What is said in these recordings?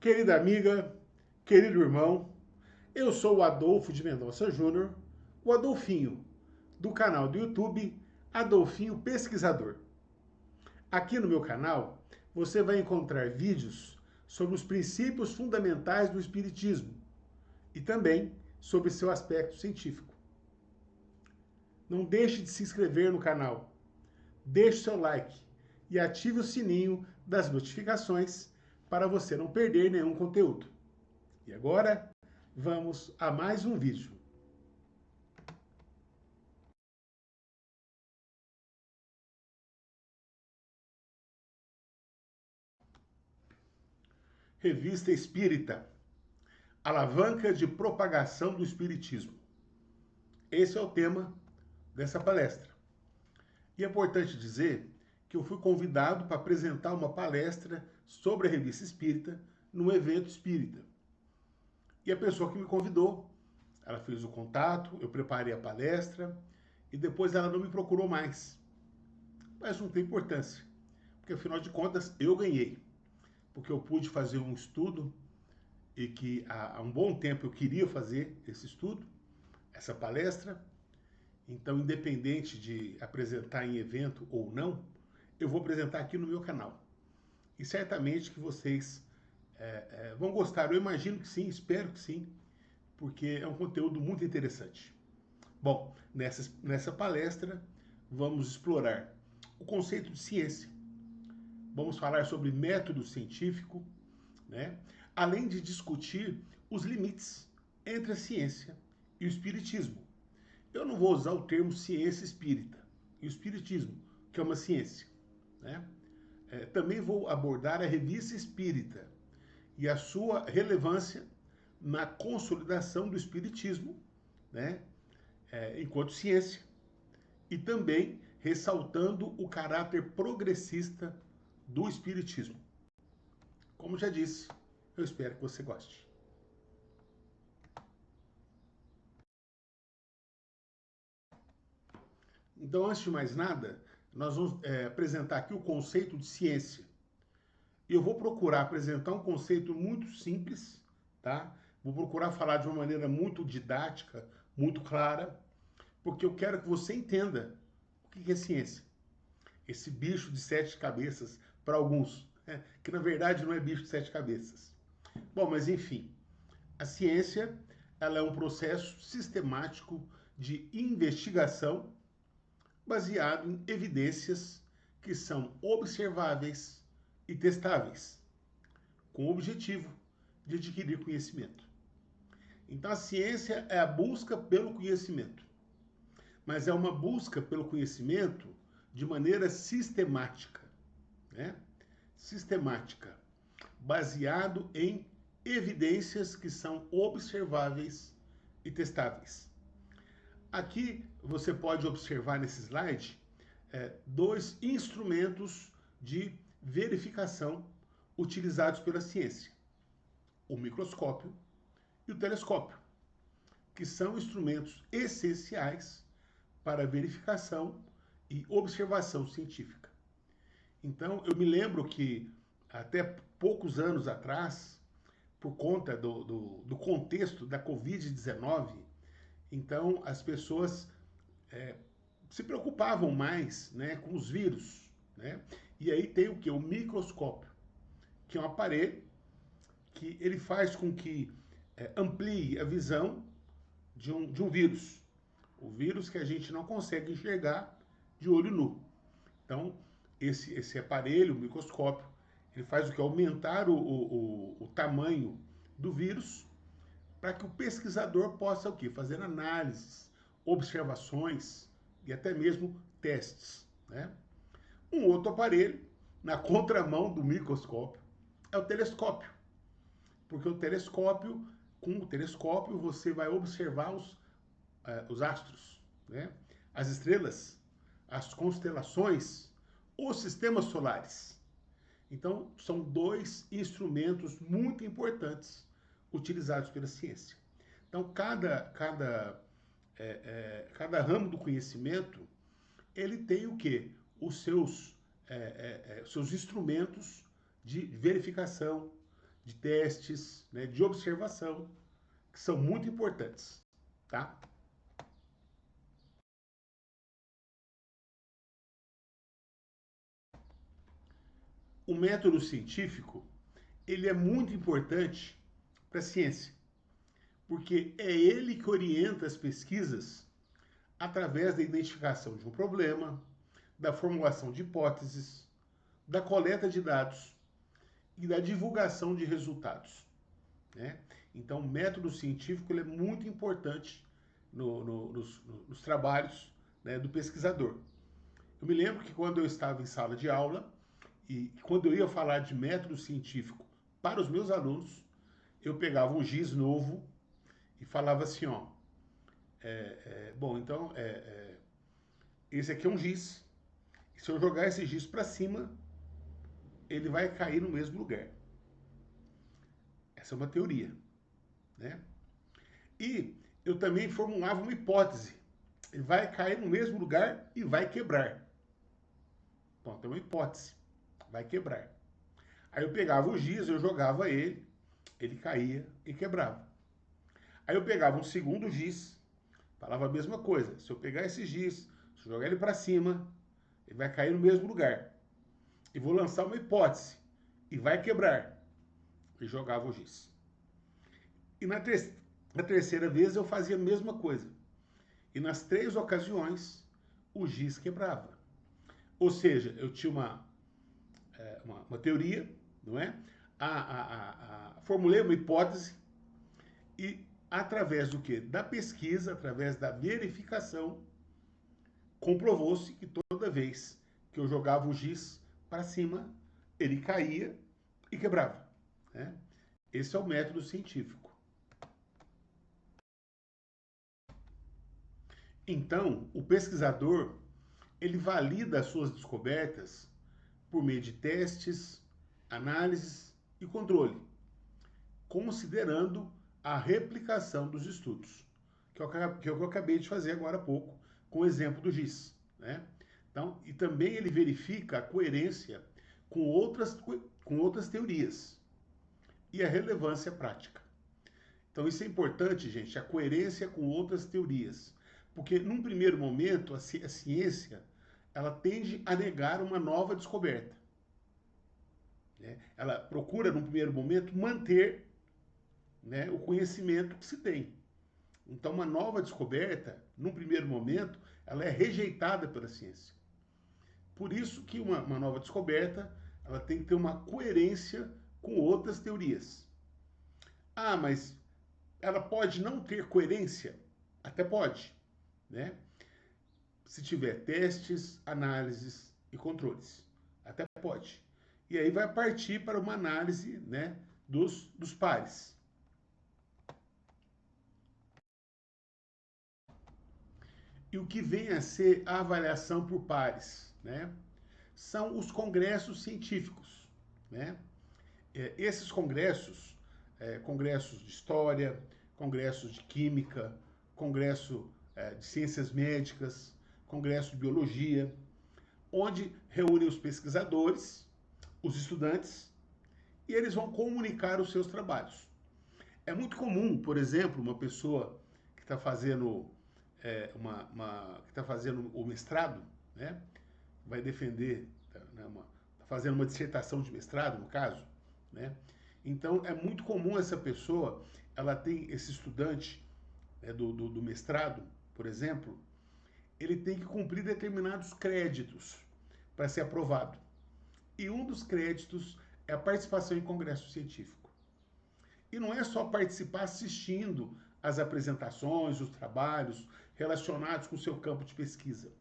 Querida amiga, querido irmão, eu sou o Adolfo de Mendonça Júnior, o Adolfinho, do canal do YouTube Adolfinho Pesquisador. Aqui no meu canal, você vai encontrar vídeos sobre os princípios fundamentais do Espiritismo e também sobre seu aspecto científico. Não deixe de se inscrever no canal, deixe seu like e ative o sininho das notificações para você não perder nenhum conteúdo. E agora, vamos a mais um vídeo. Revista Espírita, alavanca de propagação do Espiritismo. Esse é o tema dessa palestra. E é importante dizer que eu fui convidado para apresentar uma palestra sobre a Revista Espírita num evento espírita. E a pessoa que me convidou, ela fez o contato, eu preparei a palestra e depois ela não me procurou mais. Mas não tem importância, porque afinal de contas eu ganhei. Porque eu pude fazer um estudo e que há um bom tempo eu queria fazer esse estudo, essa palestra. Então, independente de apresentar em evento ou não, eu vou apresentar aqui no meu canal. E certamente que vocês vão gostar. Eu imagino que sim, espero que sim, porque é um conteúdo muito interessante. Bom, nessa palestra vamos explorar o conceito de ciência. Vamos falar sobre método científico, né? Além de discutir os limites entre a ciência e o espiritismo. Eu não vou usar o termo ciência espírita e o espiritismo, que é uma ciência, né? Também vou abordar a revista espírita e a sua relevância na consolidação do espiritismo, né? Enquanto ciência, e também ressaltando o caráter progressista do espiritismo. Como já disse, eu espero que você goste. Então, antes de mais nada, nós vamos apresentar aqui o conceito de ciência. E eu vou procurar apresentar um conceito muito simples, tá? Vou procurar falar de uma maneira muito didática, muito clara, porque eu quero que você entenda o que é ciência. Esse bicho de 7 cabeças, para alguns, né? Que na verdade não é bicho de 7 cabeças. Bom, mas enfim, a ciência ela é um processo sistemático de investigação baseado em evidências que são observáveis e testáveis, com o objetivo de adquirir conhecimento. Então, a ciência é a busca pelo conhecimento, mas é uma busca pelo conhecimento de maneira sistemática, né? Sistemática, baseado em evidências que são observáveis e testáveis. Aqui você pode observar nesse slide dois instrumentos de verificação utilizados pela ciência: o microscópio e o telescópio, que são instrumentos essenciais para verificação e observação científica. Então, eu me lembro que até poucos anos atrás, por conta do contexto da Covid-19, então as pessoas se preocupavam mais, né, com os vírus, né? E aí tem o que? O microscópio, que é um aparelho que ele faz com que amplie a visão de um vírus. O vírus que a gente não consegue enxergar de olho nu. Então, esse aparelho, o microscópio, ele faz o que? Aumentar o tamanho do vírus para que o pesquisador possa o quê? Fazer análises, observações e até mesmo testes, né? Um outro aparelho, na contramão do microscópio, é o telescópio. Porque com o telescópio, você vai observar os astros, né? As estrelas, as constelações, os sistemas solares. Então, são dois instrumentos muito importantes utilizados pela ciência. Então, cada ramo do conhecimento, ele tem o quê? Os seus instrumentos de verificação, de testes, né, de observação, que são muito importantes, tá? O método científico, ele é muito importante para a ciência, porque é ele que orienta as pesquisas através da identificação de um problema, da formulação de hipóteses, da coleta de dados e da divulgação de resultados, né? Então, o método científico ele é muito importante nos trabalhos, né, do pesquisador. Eu me lembro que quando eu estava em sala de aula e quando eu ia falar de método científico para os meus alunos, eu pegava um giz novo e falava assim, ó, bom, então, esse aqui é um giz. Se eu jogar esse giz para cima, ele vai cair no mesmo lugar. Essa é uma teoria, né? E eu também formulava uma hipótese. Ele vai cair no mesmo lugar e vai quebrar. Então, tem uma hipótese. Vai quebrar. Aí eu pegava o giz, eu jogava ele caía e quebrava. Aí eu pegava um segundo giz, falava a mesma coisa. Se eu pegar esse giz, se eu jogar ele para cima, ele vai cair no mesmo lugar. E vou lançar uma hipótese. E vai quebrar. E jogava o giz. E na terceira vez eu fazia a mesma coisa. E nas 3 ocasiões, o giz quebrava. Ou seja, eu tinha uma teoria, não é? Formulei uma hipótese e, através do quê? Da pesquisa, através da verificação, comprovou-se que toda vez que eu jogava o giz para cima, ele caía e quebrava, né? Esse é o método científico. Então, o pesquisador, ele valida as suas descobertas por meio de testes, análises e controle, considerando a replicação dos estudos, que é o que eu acabei de fazer agora há pouco, com o exemplo do GIS, né? Então, e também ele verifica a coerência com outras teorias e a relevância prática. Então, isso é importante, gente, a coerência com outras teorias. Porque, num primeiro momento, a ciência ela tende a negar uma nova descoberta, né? Ela procura, num primeiro momento, manter, né, o conhecimento que se tem. Então, uma nova descoberta, num primeiro momento, ela é rejeitada pela ciência. Por isso que uma nova descoberta ela tem que ter uma coerência com outras teorias. Ah, mas ela pode não ter coerência? Até pode, né? Se tiver testes, análises e controles. Até pode. E aí vai partir para uma análise, né, dos pares. E o que vem a ser a avaliação por pares, né? São os congressos científicos, né? Esses congressos, congressos de história, congressos de química, congresso de ciências médicas, congresso de biologia, onde reúnem os pesquisadores, os estudantes, e eles vão comunicar os seus trabalhos. É muito comum, por exemplo, uma pessoa que está fazendo que está fazendo o mestrado, né? Vai defender, né, tá fazendo uma dissertação de mestrado, no caso, né? Então, é muito comum essa pessoa, ela tem esse estudante, né, do mestrado, por exemplo, ele tem que cumprir determinados créditos para ser aprovado. E um dos créditos é a participação em congresso científico. E não é só participar assistindo às apresentações, os trabalhos relacionados com o seu campo de pesquisa.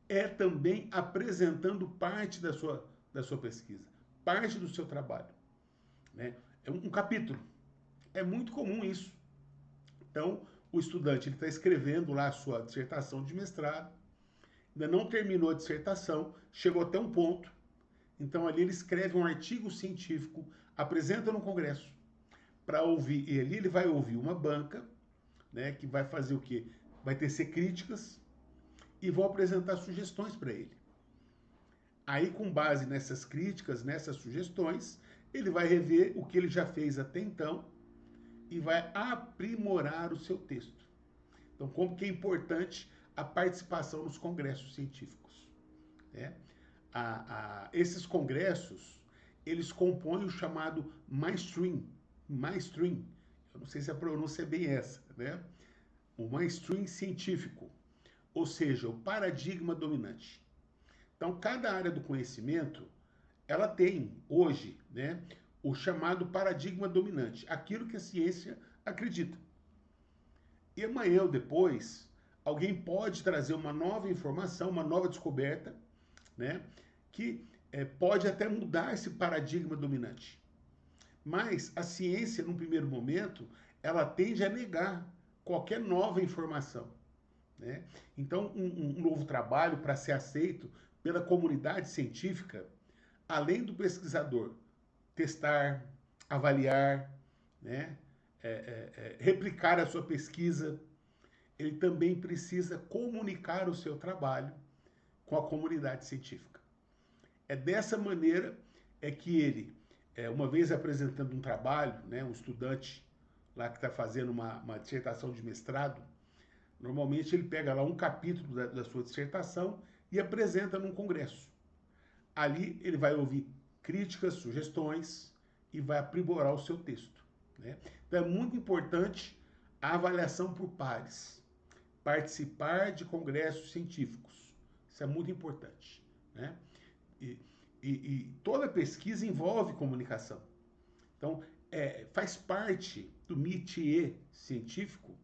É também apresentando parte da sua pesquisa, parte do seu trabalho, né? É um capítulo. É muito comum isso. Então, o estudante está escrevendo lá a sua dissertação de mestrado, ainda não terminou a dissertação, chegou até um ponto, então ali ele escreve um artigo científico, apresenta no congresso, para ouvir, e ali ele vai ouvir uma banca, né, que vai fazer o quê? Vai tecer críticas e vão apresentar sugestões para ele. Aí, com base nessas críticas, nessas sugestões, ele vai rever o que ele já fez até então e vai aprimorar o seu texto. Então, como que é importante a participação nos congressos científicos, né? Esses congressos, eles compõem o chamado mainstream, eu não sei se a pronúncia é bem essa, né? O mainstream científico, ou seja, o paradigma dominante. Então, cada área do conhecimento, ela tem hoje, né, o chamado paradigma dominante, aquilo que a ciência acredita. E amanhã ou depois, alguém pode trazer uma nova informação, uma nova descoberta, né, que pode até mudar esse paradigma dominante. Mas a ciência, num primeiro momento, ela tende a negar qualquer nova informação, né? Então, um novo trabalho, para ser aceito pela comunidade científica, além do pesquisador testar, avaliar, né, replicar a sua pesquisa, ele também precisa comunicar o seu trabalho com a comunidade científica. É dessa maneira que ele, uma vez apresentando um trabalho, né, um estudante lá que está fazendo uma dissertação de mestrado, normalmente ele pega lá um capítulo da sua dissertação e apresenta num congresso. Ali ele vai ouvir críticas, sugestões e vai aprimorar o seu texto, né? Então é muito importante a avaliação por pares, participar de congressos científicos. Isso é muito importante, né? E toda pesquisa envolve comunicação. Então, faz parte do métier científico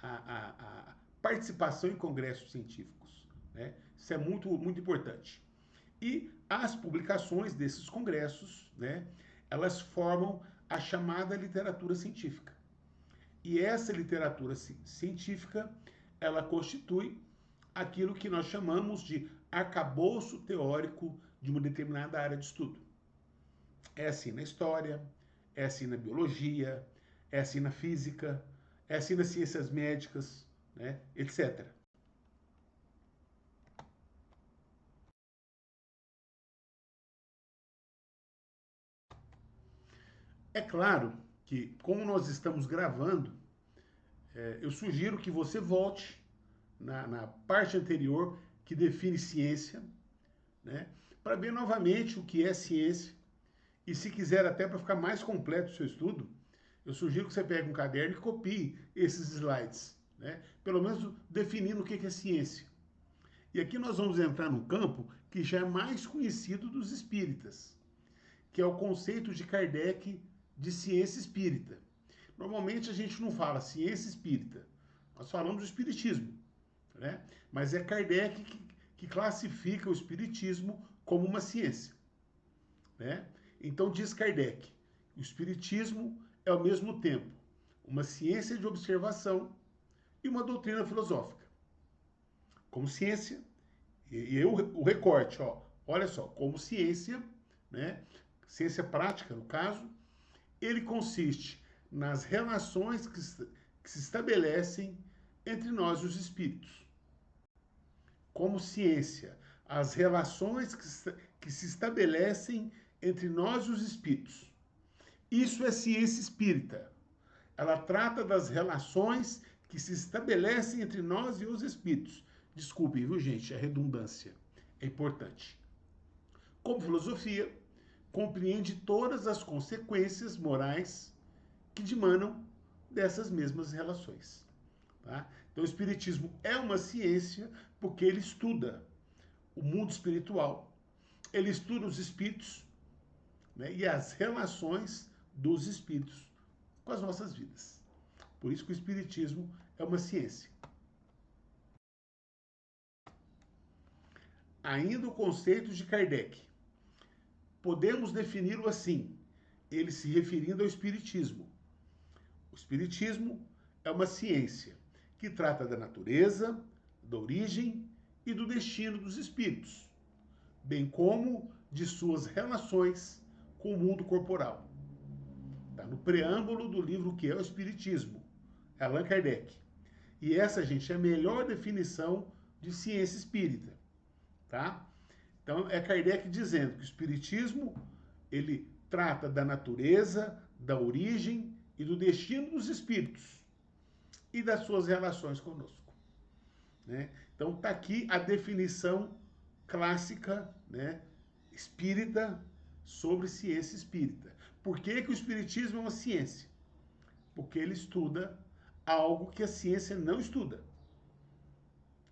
a participação em congressos científicos, né? Isso é muito, muito importante. E as publicações desses congressos, né, elas formam a chamada literatura científica. E essa literatura científica, ela constitui aquilo que nós chamamos de arcabouço teórico de uma determinada área de estudo. É assim na história, é assim na biologia, é assim na física, é assim nas ciências médicas, né, etc. É claro que, como nós estamos gravando, eu sugiro que você volte na parte anterior que define ciência, né, para ver novamente o que é ciência. E se quiser até para ficar mais completo o seu estudo, eu sugiro que você pegue um caderno e copie esses slides, né? Pelo menos definindo o que é ciência. E aqui nós vamos entrar num campo que já é mais conhecido dos espíritas, que é o conceito de Kardec de ciência espírita. Normalmente a gente não fala ciência espírita, nós falamos do espiritismo, né? Mas é Kardec que classifica o espiritismo como uma ciência, né? Então diz Kardec, o espiritismo é ao mesmo tempo uma ciência de observação e uma doutrina filosófica. Como ciência, e o recorte, ó, olha só, como ciência, né? Ciência prática, no caso, ele consiste nas relações que se estabelecem entre nós e os espíritos. Como ciência, as relações que se estabelecem entre nós e os espíritos. Isso é ciência espírita. Ela trata das relações que se estabelecem entre nós e os espíritos. Desculpem, viu, gente? A redundância é importante. Como filosofia, compreende todas as consequências morais que dimanam dessas mesmas relações. Tá? Então, o Espiritismo é uma ciência porque ele estuda o mundo espiritual, ele estuda os espíritos, né, e as relações dos espíritos com as nossas vidas. Por isso que o Espiritismo é uma ciência. Ainda o conceito de Kardec. Podemos defini-lo assim, ele se referindo ao Espiritismo. O Espiritismo é uma ciência que trata da natureza, da origem e do destino dos espíritos, bem como de suas relações com o mundo corporal. Está no preâmbulo do livro que é o Espiritismo, Allan Kardec. E essa, gente, é a melhor definição de ciência espírita, tá? Então, é Kardec dizendo que o Espiritismo, ele trata da natureza, da origem e do destino dos espíritos e das suas relações conosco, né? Então está aqui a definição clássica, né, espírita, sobre ciência espírita. Por que que o espiritismo é uma ciência? Porque ele estuda algo que a ciência não estuda: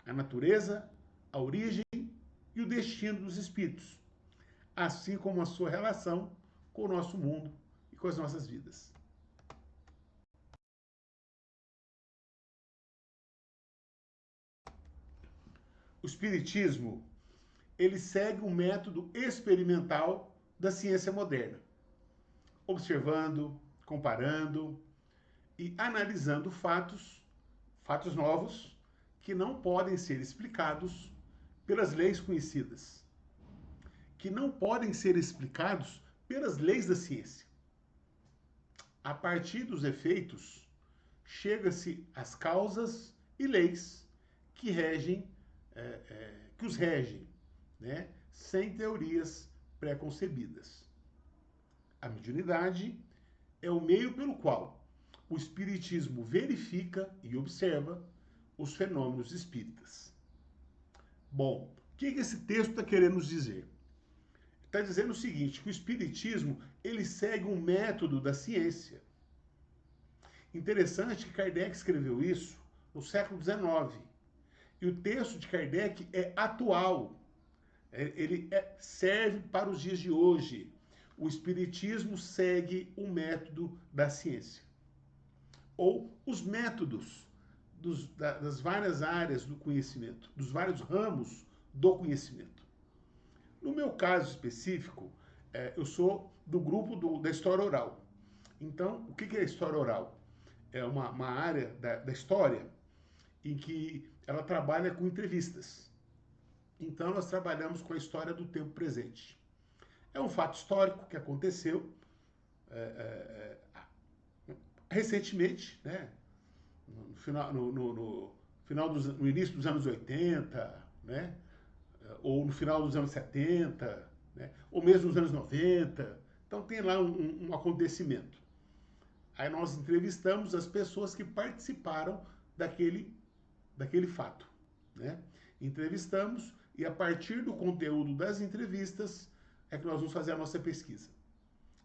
a natureza, a origem e o destino dos espíritos, assim como a sua relação com o nosso mundo e com as nossas vidas. O espiritismo, ele segue um método experimental da ciência moderna, observando, comparando e analisando fatos novos que não podem ser explicados pelas leis conhecidas, que não podem ser explicados pelas leis da ciência. A partir dos efeitos, chega-se às causas e leis que que os regem, né? Sem teorias pré-concebidas. A mediunidade é o meio pelo qual o espiritismo verifica e observa os fenômenos espíritas. Bom, o que esse texto está querendo nos dizer? Está dizendo o seguinte, que o espiritismo, ele segue um método da ciência. Interessante que Kardec escreveu isso no século XIX. E o texto de Kardec é atual. Ele serve para os dias de hoje. O espiritismo segue um método da ciência, ou os métodos das várias áreas do conhecimento, dos vários ramos do conhecimento. No meu caso específico, eu sou do grupo da história oral. Então, o que é a história oral? É uma área da história em que ela trabalha com entrevistas. Então, nós trabalhamos com a história do tempo presente. É um fato histórico que aconteceu recentemente, né? No início dos anos 80, né? Ou no final dos anos 70, né? Ou mesmo nos anos 90. Então tem lá um acontecimento. Aí nós entrevistamos as pessoas que participaram daquele fato, né? Entrevistamos e a partir do conteúdo das entrevistas é que nós vamos fazer a nossa pesquisa.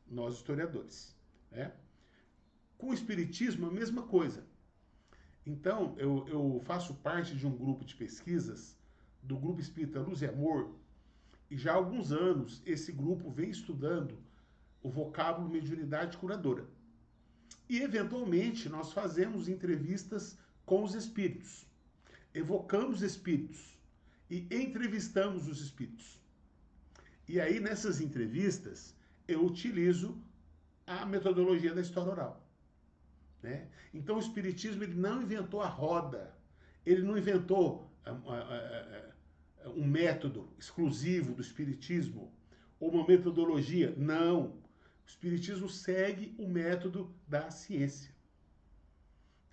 Nós, historiadores, né? Com o espiritismo, a mesma coisa. Então, eu faço parte de um grupo de pesquisas, do Grupo Espírita Luz e Amor, e já há alguns anos esse grupo vem estudando o vocábulo mediunidade curadora. E, eventualmente, nós fazemos entrevistas com os espíritos, evocamos espíritos e entrevistamos os espíritos. E aí, nessas entrevistas, eu utilizo a metodologia da história oral, né? Então, o espiritismo ele não inventou a roda, ele não inventou um método exclusivo do espiritismo ou uma metodologia. Não. O espiritismo segue o método da ciência.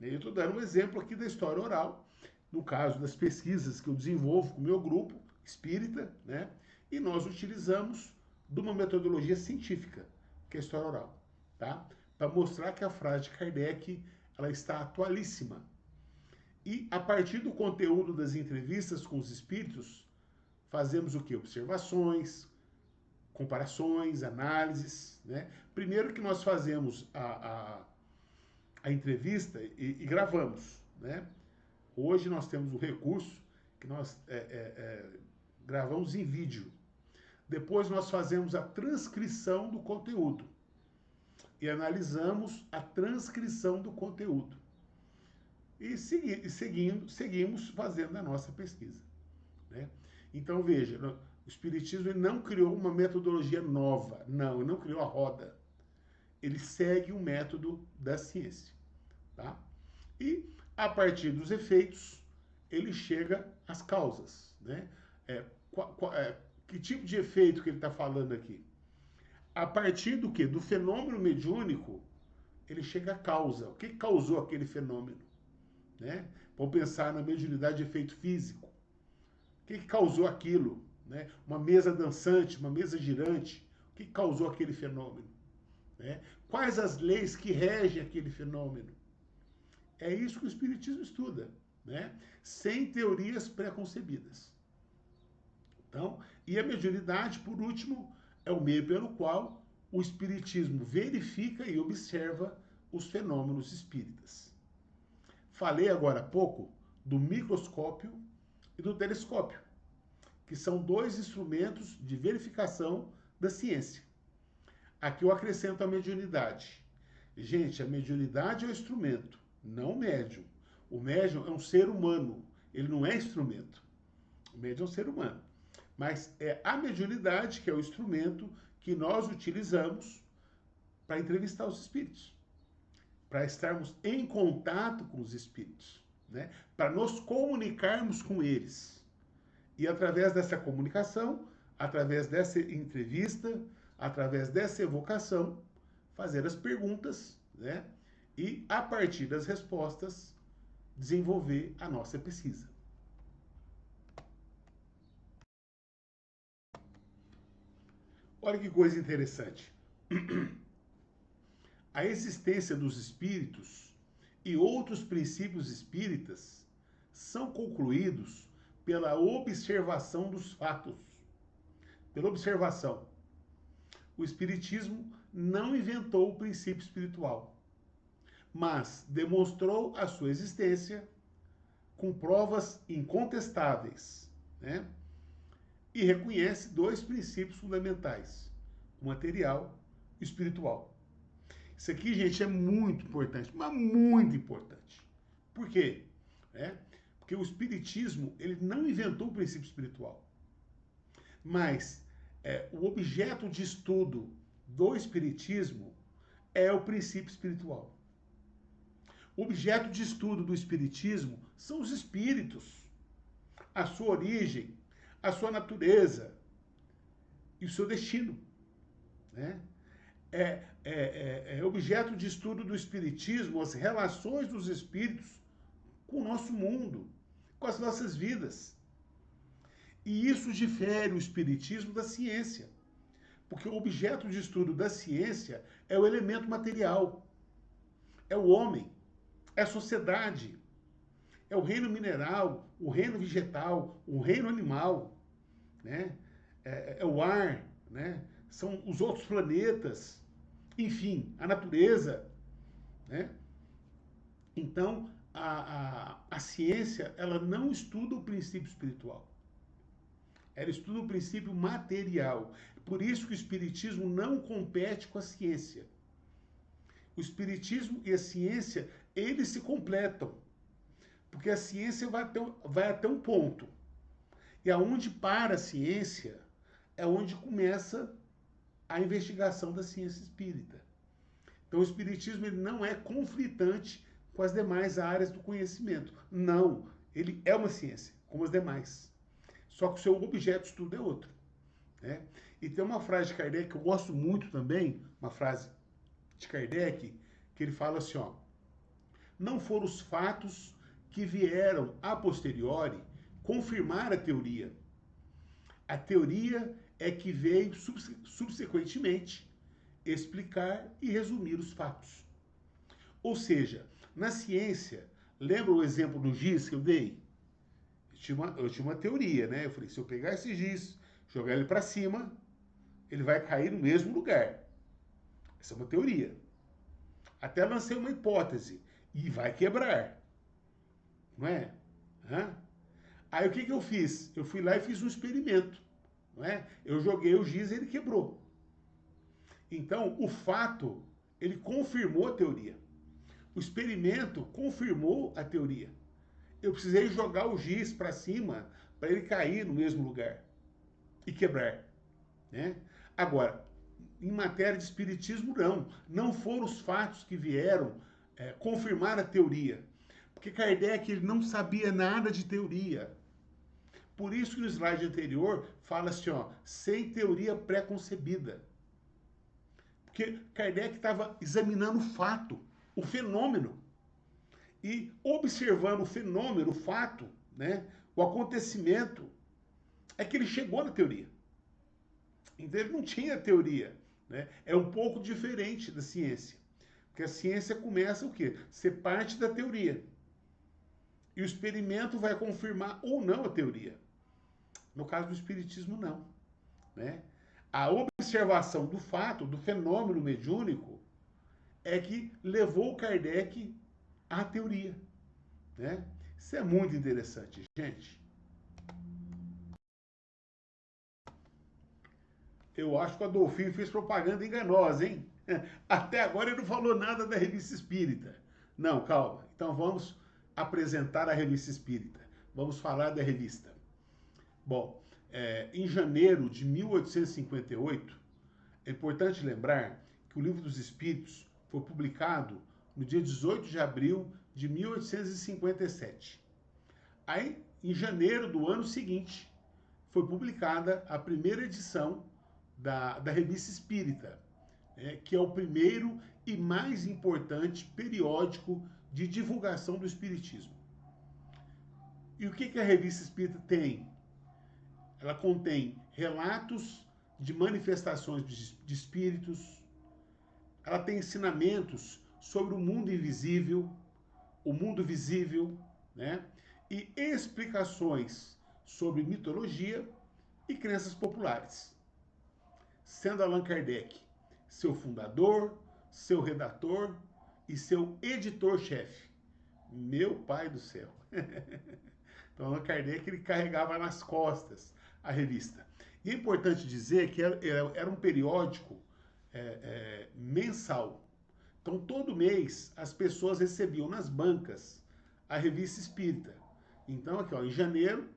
Eu estou dando um exemplo aqui da história oral, no caso das pesquisas que eu desenvolvo com o meu grupo espírita, né? E nós utilizamos de uma metodologia científica, que é a história oral, tá? Para mostrar que a frase de Kardec ela está atualíssima. E a partir do conteúdo das entrevistas com os espíritos, fazemos o quê? Observações, comparações, análises, né? Primeiro que nós fazemos a entrevista e gravamos, né? Hoje nós temos um recurso que nós gravamos em vídeo. Depois nós fazemos a transcrição do conteúdo e analisamos a transcrição do conteúdo. E seguimos fazendo a nossa pesquisa, né? Então, veja, o espiritismo ele não criou uma metodologia nova, não, ele não criou a roda. Ele segue o método da ciência, tá? E, a partir dos efeitos, ele chega às causas, né? Que tipo de efeito que ele está falando aqui? A partir do quê? Do fenômeno mediúnico, ele chega à causa. O que causou aquele fenômeno, né? Vamos pensar na mediunidade de efeito físico. O que causou aquilo, né? Uma mesa dançante, uma mesa girante. O que causou aquele fenômeno? né? Quais as leis que regem aquele fenômeno? É isso que o Espiritismo estuda, né? Sem teorias pré-concebidas. Então, e a mediunidade, por último, é o meio pelo qual o Espiritismo verifica e observa os fenômenos espíritas. Falei agora há pouco do microscópio e do telescópio, que são dois instrumentos de verificação da ciência. Aqui eu acrescento a mediunidade. Gente, a mediunidade é o instrumento, não o médium. O médium é um ser humano, ele não é instrumento. O médium é um ser humano. Mas é a mediunidade que é o instrumento que nós utilizamos para entrevistar os espíritos, para estarmos em contato com os espíritos, né? Para nos comunicarmos com eles. E através dessa comunicação, através dessa entrevista, através dessa evocação, fazer as perguntas, né? E, a partir das respostas, desenvolver a nossa pesquisa. Olha que coisa interessante. A existência dos espíritos e outros princípios espíritas são concluídos pela observação dos fatos. Pela observação. O Espiritismo não inventou o princípio espiritual, mas demonstrou a sua existência com provas incontestáveis, né? E reconhece dois princípios fundamentais, o material e o espiritual. Isso aqui, gente, é muito importante, mas muito importante. Por quê? Porque o Espiritismo, ele não inventou o princípio espiritual, mas o objeto de estudo do Espiritismo é o princípio espiritual. O objeto de estudo do Espiritismo são os espíritos, a sua origem, a sua natureza e o seu destino, né? Objeto de estudo do Espiritismo as relações dos espíritos com o nosso mundo, com as nossas vidas. E isso difere o Espiritismo da ciência, porque o objeto de estudo da ciência é o elemento material, é o homem, é a sociedade, é o reino mineral, o reino vegetal, o reino animal, né? É o ar, né? São os outros planetas, enfim, a natureza, né? Então, a ciência, ela não estuda o princípio espiritual. Ela estuda o princípio material. Por isso que o Espiritismo não compete com a ciência. O Espiritismo e a ciência, eles se completam. Porque a ciência vai até um ponto. E aonde para a ciência é onde começa a investigação da ciência espírita. Então o Espiritismo ele não é conflitante com as demais áreas do conhecimento. Não, ele é uma ciência, como as demais. Só que o seu objeto de estudo é outro, né? E tem uma frase de Kardec que eu gosto muito também, uma frase de Kardec, que ele fala assim, ó: não foram os fatos que vieram a posteriori confirmar a teoria. A teoria é que veio subsequentemente explicar e resumir os fatos. Ou seja, na ciência, lembra o exemplo do giz que eu dei? Eu tinha uma teoria, né? Eu falei, se eu pegar esse giz, jogar ele para cima, ele vai cair no mesmo lugar. Essa é uma teoria. Até lancei uma hipótese. E vai quebrar. Não é? Aí o que eu fiz? Eu fui lá e fiz um experimento. Não é? Eu joguei o giz e ele quebrou. Então, o fato, ele confirmou a teoria. O experimento confirmou a teoria. Eu precisei jogar o giz para cima para ele cair no mesmo lugar e quebrar, né? Agora, em matéria de espiritismo, não foram os fatos que vieram confirmar a teoria, porque Kardec ele não sabia nada de teoria. Por isso que no slide anterior fala assim, ó, sem teoria pré-concebida. Porque Kardec estava examinando o fato, o fenômeno, e observando o fenômeno, o fato, né, o acontecimento, é que ele chegou na teoria. Então ele não tinha teoria, né? É um pouco diferente da ciência. Porque a ciência começa o quê? Ser parte da teoria. E o experimento vai confirmar ou não a teoria. No caso do espiritismo, não, né? A observação do fato, do fenômeno mediúnico, é que levou Kardec à teoria, né? Isso é muito interessante, gente. Eu acho que o Adolfinho fez propaganda enganosa, hein? Até agora ele não falou nada da Revista Espírita. Não, calma. Então vamos apresentar a Revista Espírita. Vamos falar da revista. Bom, em janeiro de 1858, é importante lembrar que o Livro dos Espíritos foi publicado no dia 18 de abril de 1857. Aí, em janeiro do ano seguinte, foi publicada a primeira edição da Revista Espírita, que é o primeiro e mais importante periódico de divulgação do Espiritismo. E o que a Revista Espírita tem? Ela contém relatos de manifestações de espíritos, ela tem ensinamentos sobre o mundo invisível, o mundo visível, né? E explicações sobre mitologia e crenças populares. Sendo Allan Kardec seu fundador, seu redator e seu editor-chefe. Meu pai do céu! Então, Allan Kardec ele carregava nas costas a revista. E é importante dizer que era um periódico mensal. Então, todo mês, as pessoas recebiam nas bancas a revista Espírita. Então, aqui, ó, em janeiro,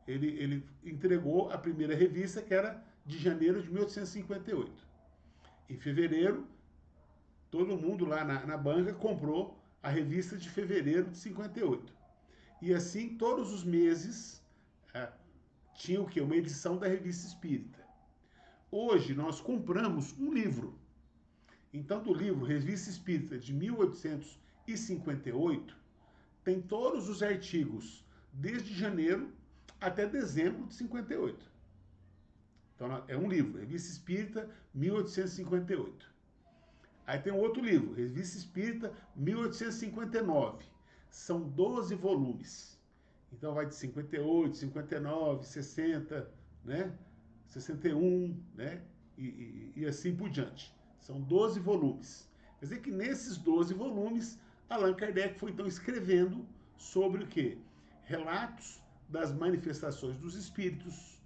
ele entregou a primeira revista, que era de janeiro de 1858. Em fevereiro, todo mundo lá na banca comprou a revista de fevereiro de 58. E assim, todos os meses, tinha o quê? Uma edição da Revista Espírita. Hoje, nós compramos um livro. Então, do livro Revista Espírita de 1858, tem todos os artigos desde janeiro até dezembro de 58. Então, é um livro, Revista Espírita 1858. Aí tem um outro livro, Revista Espírita 1859. São 12 volumes. Então vai de 58, 59, 60, né? 61, né? E assim por diante. São 12 volumes. Quer dizer que nesses 12 volumes, Allan Kardec foi então escrevendo sobre o quê? Relatos das manifestações dos espíritos,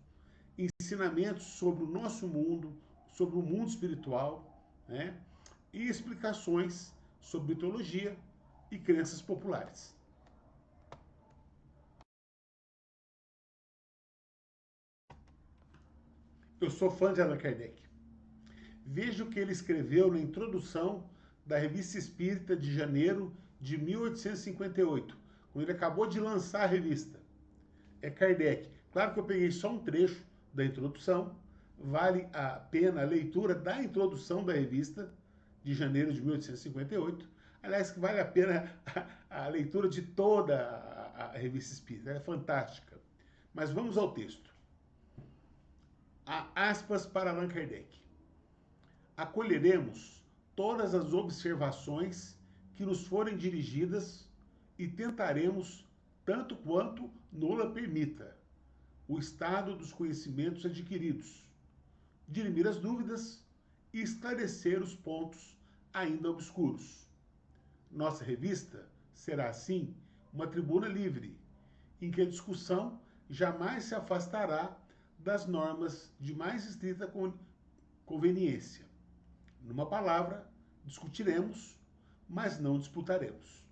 ensinamentos sobre o nosso mundo, sobre o mundo espiritual, né? E explicações sobre mitologia e crenças populares. Eu sou fã de Allan Kardec. Veja o que ele escreveu na introdução da Revista Espírita de janeiro de 1858, quando ele acabou de lançar a revista. É Kardec. Claro que eu peguei só um trecho da introdução, vale a pena a leitura da introdução da revista de janeiro de 1858. Aliás, que vale a pena a leitura de toda a Revista Espírita, é fantástica. Mas vamos ao texto. Há aspas para Allan Kardec. Acolheremos todas as observações que nos forem dirigidas e tentaremos, tanto quanto nola permita, o estado dos conhecimentos adquiridos, dirimir as dúvidas e esclarecer os pontos ainda obscuros. Nossa revista será, assim, uma tribuna livre, em que a discussão jamais se afastará das normas de mais estrita conveniência. Numa palavra, discutiremos, mas não disputaremos.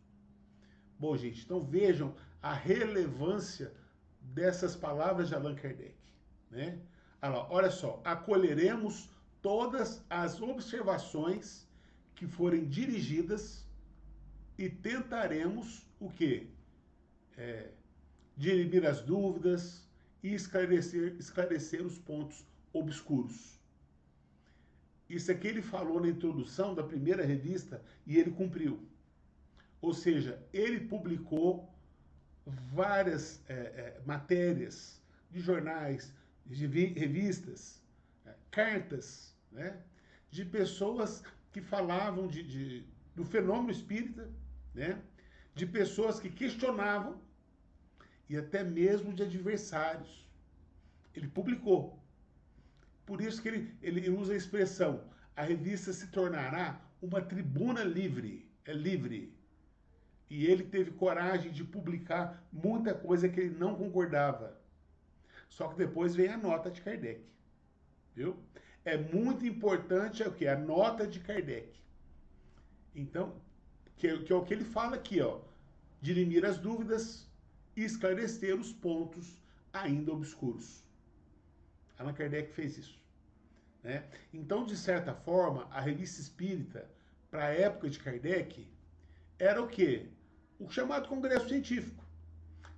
Bom, gente, então vejam a relevância dessas palavras de Allan Kardec, né? Olha só, acolheremos todas as observações que forem dirigidas e tentaremos o quê? Dirimir as dúvidas e esclarecer os pontos obscuros. Isso aqui ele falou na introdução da primeira revista e ele cumpriu. Ou seja, ele publicou várias matérias de jornais, de revistas, cartas, né, de pessoas que falavam do fenômeno espírita, né? De pessoas que questionavam e até mesmo de adversários. Ele publicou. Por isso que ele usa a expressão: a revista se tornará uma tribuna livre. É livre. E ele teve coragem de publicar muita coisa que ele não concordava. Só que depois vem a nota de Kardec. Viu? É muito importante o que? A nota de Kardec. Então, que é o que ele fala aqui, ó. Dirimir as dúvidas e esclarecer os pontos ainda obscuros. Allan Kardec fez isso. Né? Então, de certa forma, a revista espírita, para a época de Kardec, era o quê? O chamado congresso científico.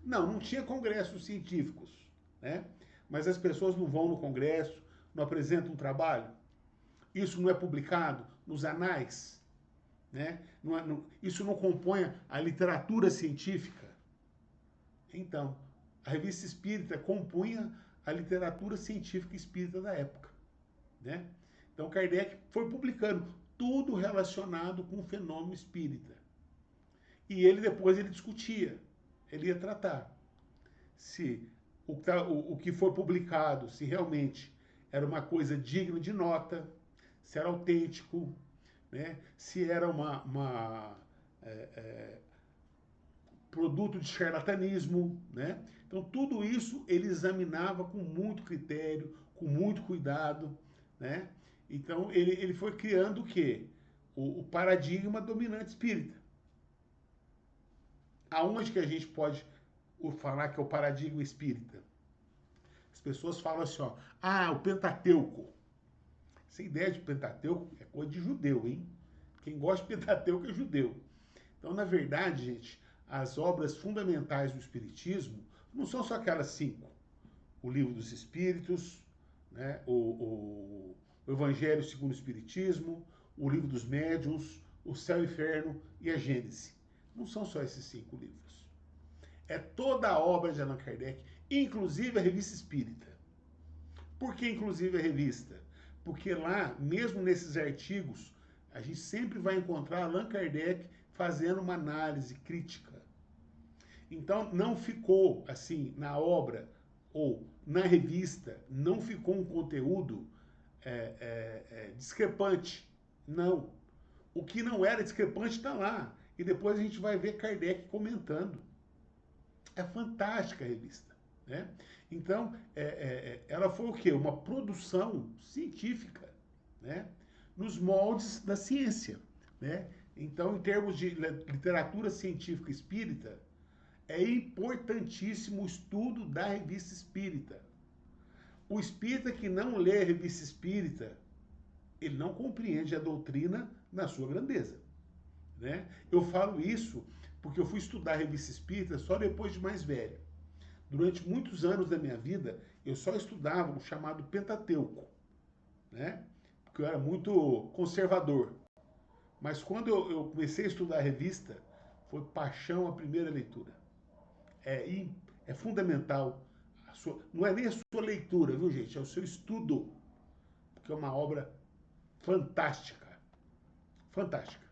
Não tinha congressos científicos, né? Mas as pessoas não vão no congresso, não apresentam um trabalho. Isso não é publicado nos anais, né? Isso não compõe a literatura científica. Então, a revista espírita compunha a literatura científica espírita da época, né? Então, Kardec foi publicando tudo relacionado com o fenômeno espírita. E depois ele discutia, ele ia tratar se o que foi publicado, se realmente era uma coisa digna de nota, se era autêntico, né? Se era produto de charlatanismo, né? Então, tudo isso ele examinava com muito critério, com muito cuidado, né? Então, ele foi criando o quê? O paradigma dominante espírita. Aonde que a gente pode falar que é o paradigma espírita? As pessoas falam assim, ó, o Pentateuco. Essa ideia de Pentateuco é coisa de judeu, hein? Quem gosta de Pentateuco é judeu. Então, na verdade, gente, as obras fundamentais do Espiritismo não são só aquelas 5. O Livro dos Espíritos, né? o Evangelho segundo o Espiritismo, o Livro dos Médiuns, o Céu e Inferno e a Gênese. Não são só esses 5 livros. É toda a obra de Allan Kardec, inclusive a Revista Espírita. Por que inclusive a revista? Porque lá, mesmo nesses artigos, a gente sempre vai encontrar Allan Kardec fazendo uma análise crítica. Então, não ficou, assim, na obra ou na revista, não ficou um conteúdo discrepante. Não. O que não era discrepante está lá. E depois a gente vai ver Kardec comentando. É fantástica a revista, né? Então, ela foi o quê? Uma produção científica, né? Nos moldes da ciência, né? Então, em termos de literatura científica espírita, é importantíssimo o estudo da revista espírita. O espírita que não lê a revista espírita, ele não compreende a doutrina na sua grandeza, né? Eu falo isso porque eu fui estudar a revista espírita só depois de mais velho. Durante muitos anos da minha vida, eu só estudava o chamado Pentateuco, né? Porque eu era muito conservador. Mas quando eu comecei a estudar a revista, foi paixão a primeira leitura. É fundamental. Não é nem a sua leitura, viu, gente? É o seu estudo. Porque é uma obra fantástica. Fantástica.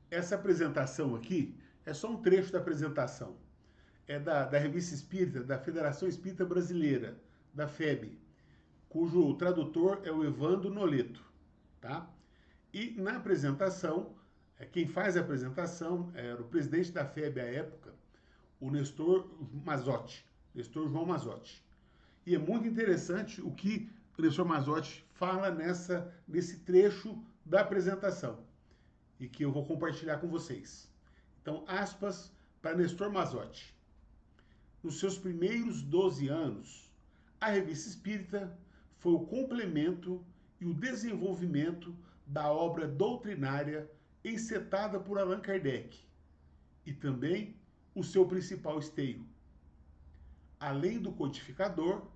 Essa apresentação aqui é só um trecho da apresentação. É da Revista Espírita, da Federação Espírita Brasileira, da FEB, cujo tradutor é o Evandro Noleto, tá? E na apresentação, quem faz a apresentação era o presidente da FEB à época, o Nestor Mazotti, Nestor João Mazotti. E é muito interessante o que o Nestor Mazotti fala nesse trecho da apresentação, e que eu vou compartilhar com vocês. Então, aspas para Nestor Mazotti. Nos seus primeiros 12 anos, a Revista Espírita foi o complemento e o desenvolvimento da obra doutrinária encetada por Allan Kardec e também o seu principal esteio. Além do codificador,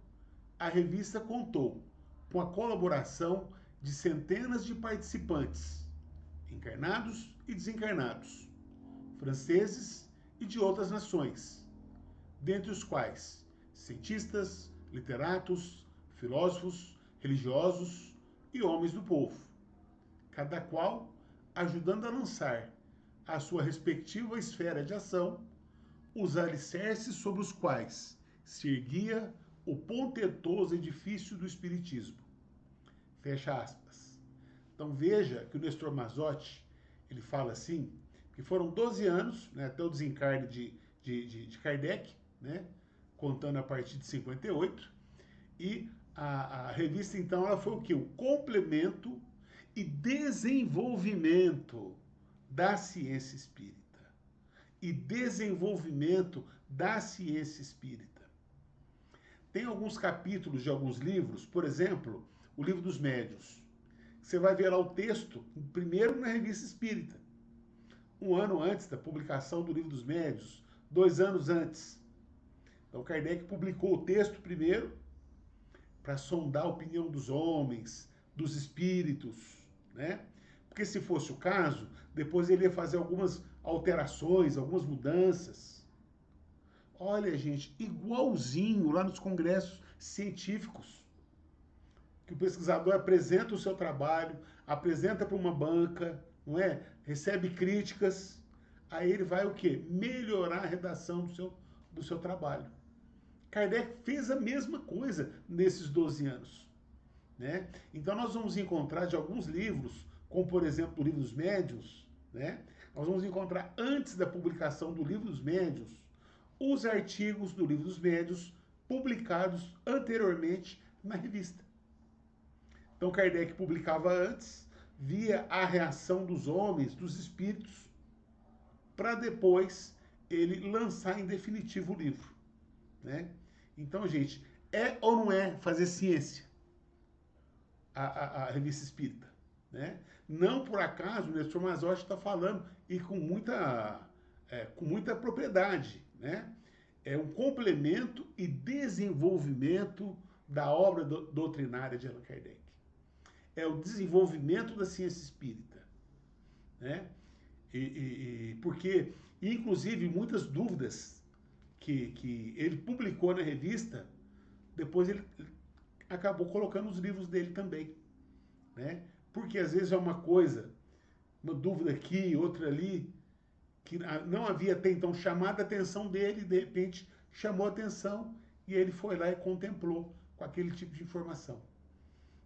a revista contou com a colaboração de centenas de participantes, encarnados e desencarnados, franceses e de outras nações, dentre os quais cientistas, literatos, filósofos, religiosos e homens do povo, cada qual ajudando a lançar a sua respectiva esfera de ação os alicerces sobre os quais se erguia o ponteroso edifício do Espiritismo. Fecha aspas. Então veja que o Nestor Mazotti, ele fala assim, que foram 12 anos, né, até o desencarne de Kardec, né, contando a partir de 58, e a revista, então, ela foi o quê? O complemento e desenvolvimento da ciência espírita. E desenvolvimento da ciência espírita. Tem alguns capítulos de alguns livros, por exemplo, o Livro dos Médiuns. Você vai ver lá o texto, primeiro na Revista Espírita. Um ano antes da publicação do Livro dos Médiuns, 2 anos antes. Então Kardec publicou o texto primeiro, para sondar a opinião dos homens, dos espíritos, né? Porque se fosse o caso, depois ele ia fazer algumas alterações, algumas mudanças. Olha, gente, igualzinho lá nos congressos científicos, que o pesquisador apresenta o seu trabalho, apresenta para uma banca, não é? Recebe críticas, aí ele vai o quê? Melhorar a redação do seu trabalho. Kardec fez a mesma coisa nesses 12 anos, né? Então nós vamos encontrar de alguns livros, como por exemplo o Livro dos Médiuns, né? Nós vamos encontrar antes da publicação do Livro dos Médiuns, os artigos do Livro dos Médiuns publicados anteriormente na revista. Então Kardec publicava antes, via a reação dos homens, dos espíritos, para depois ele lançar em definitivo o livro, né? Então, gente, é ou não é fazer ciência a revista espírita, né? Não por acaso o Nestor Mazotti está falando e com muita propriedade, né? É um complemento e desenvolvimento da obra doutrinária de Allan Kardec. É o desenvolvimento da ciência espírita, né? Porque, inclusive, muitas dúvidas que ele publicou na revista, depois ele acabou colocando os livros dele também, né? Porque às vezes é uma coisa, uma dúvida aqui, outra ali, que não havia até então chamado a atenção dele, de repente chamou a atenção e ele foi lá e contemplou com aquele tipo de informação,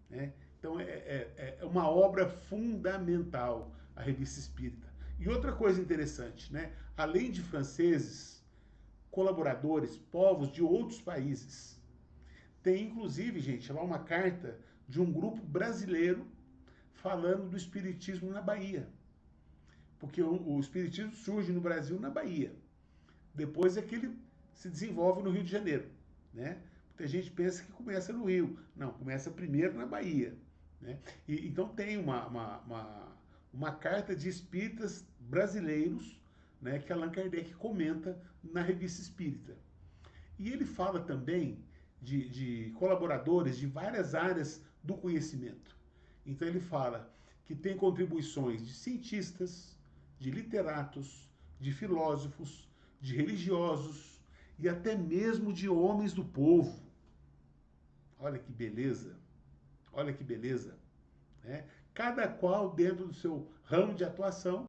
né? Então é uma obra fundamental a Revista Espírita. E outra coisa interessante, né? Além de franceses, colaboradores, povos de outros países, tem inclusive, gente, lá uma carta de um grupo brasileiro falando do espiritismo na Bahia. Porque o espiritismo surge no Brasil, na Bahia. Depois é que ele se desenvolve no Rio de Janeiro, né? Muita gente pensa que começa no Rio. Não, começa primeiro na Bahia, né? Então tem uma carta de espíritas brasileiros, né, que Allan Kardec comenta na Revista Espírita. E ele fala também de colaboradores de várias áreas do conhecimento. Então ele fala que tem contribuições de cientistas, de literatos, de filósofos, de religiosos e até mesmo de homens do povo. Olha que beleza, olha que beleza, né? Cada qual dentro do seu ramo de atuação,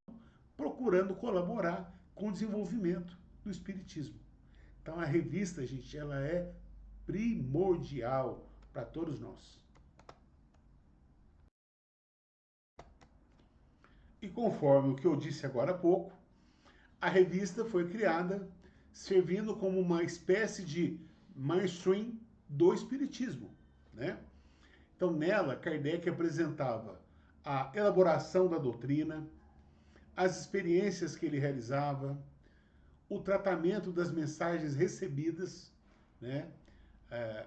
procurando colaborar com o desenvolvimento do espiritismo. Então a revista, gente, ela é primordial para todos nós. E conforme o que eu disse agora há pouco, a revista foi criada servindo como uma espécie de mainstream do espiritismo, né? Então nela Kardec apresentava a elaboração da doutrina, as experiências que ele realizava, o tratamento das mensagens recebidas, né?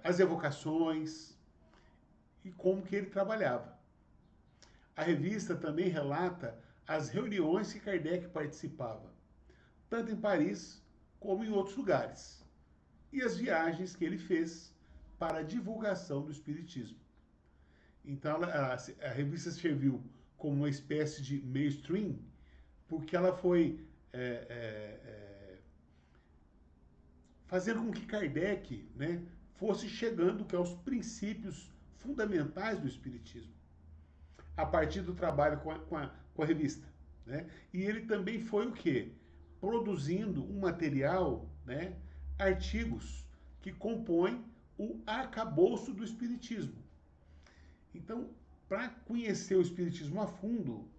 As evocações e como que ele trabalhava. A revista também relata as reuniões que Kardec participava, tanto em Paris como em outros lugares, e as viagens que ele fez para a divulgação do Espiritismo. Então, a revista serviu como uma espécie de mainstream, porque ela foi fazendo com que Kardec, né, fosse chegando que aos princípios fundamentais do Espiritismo, a partir do trabalho com a revista. Né? E ele também foi o quê? Produzindo um material, né, artigos que compõem o arcabouço do Espiritismo. Então, para conhecer o Espiritismo a fundo,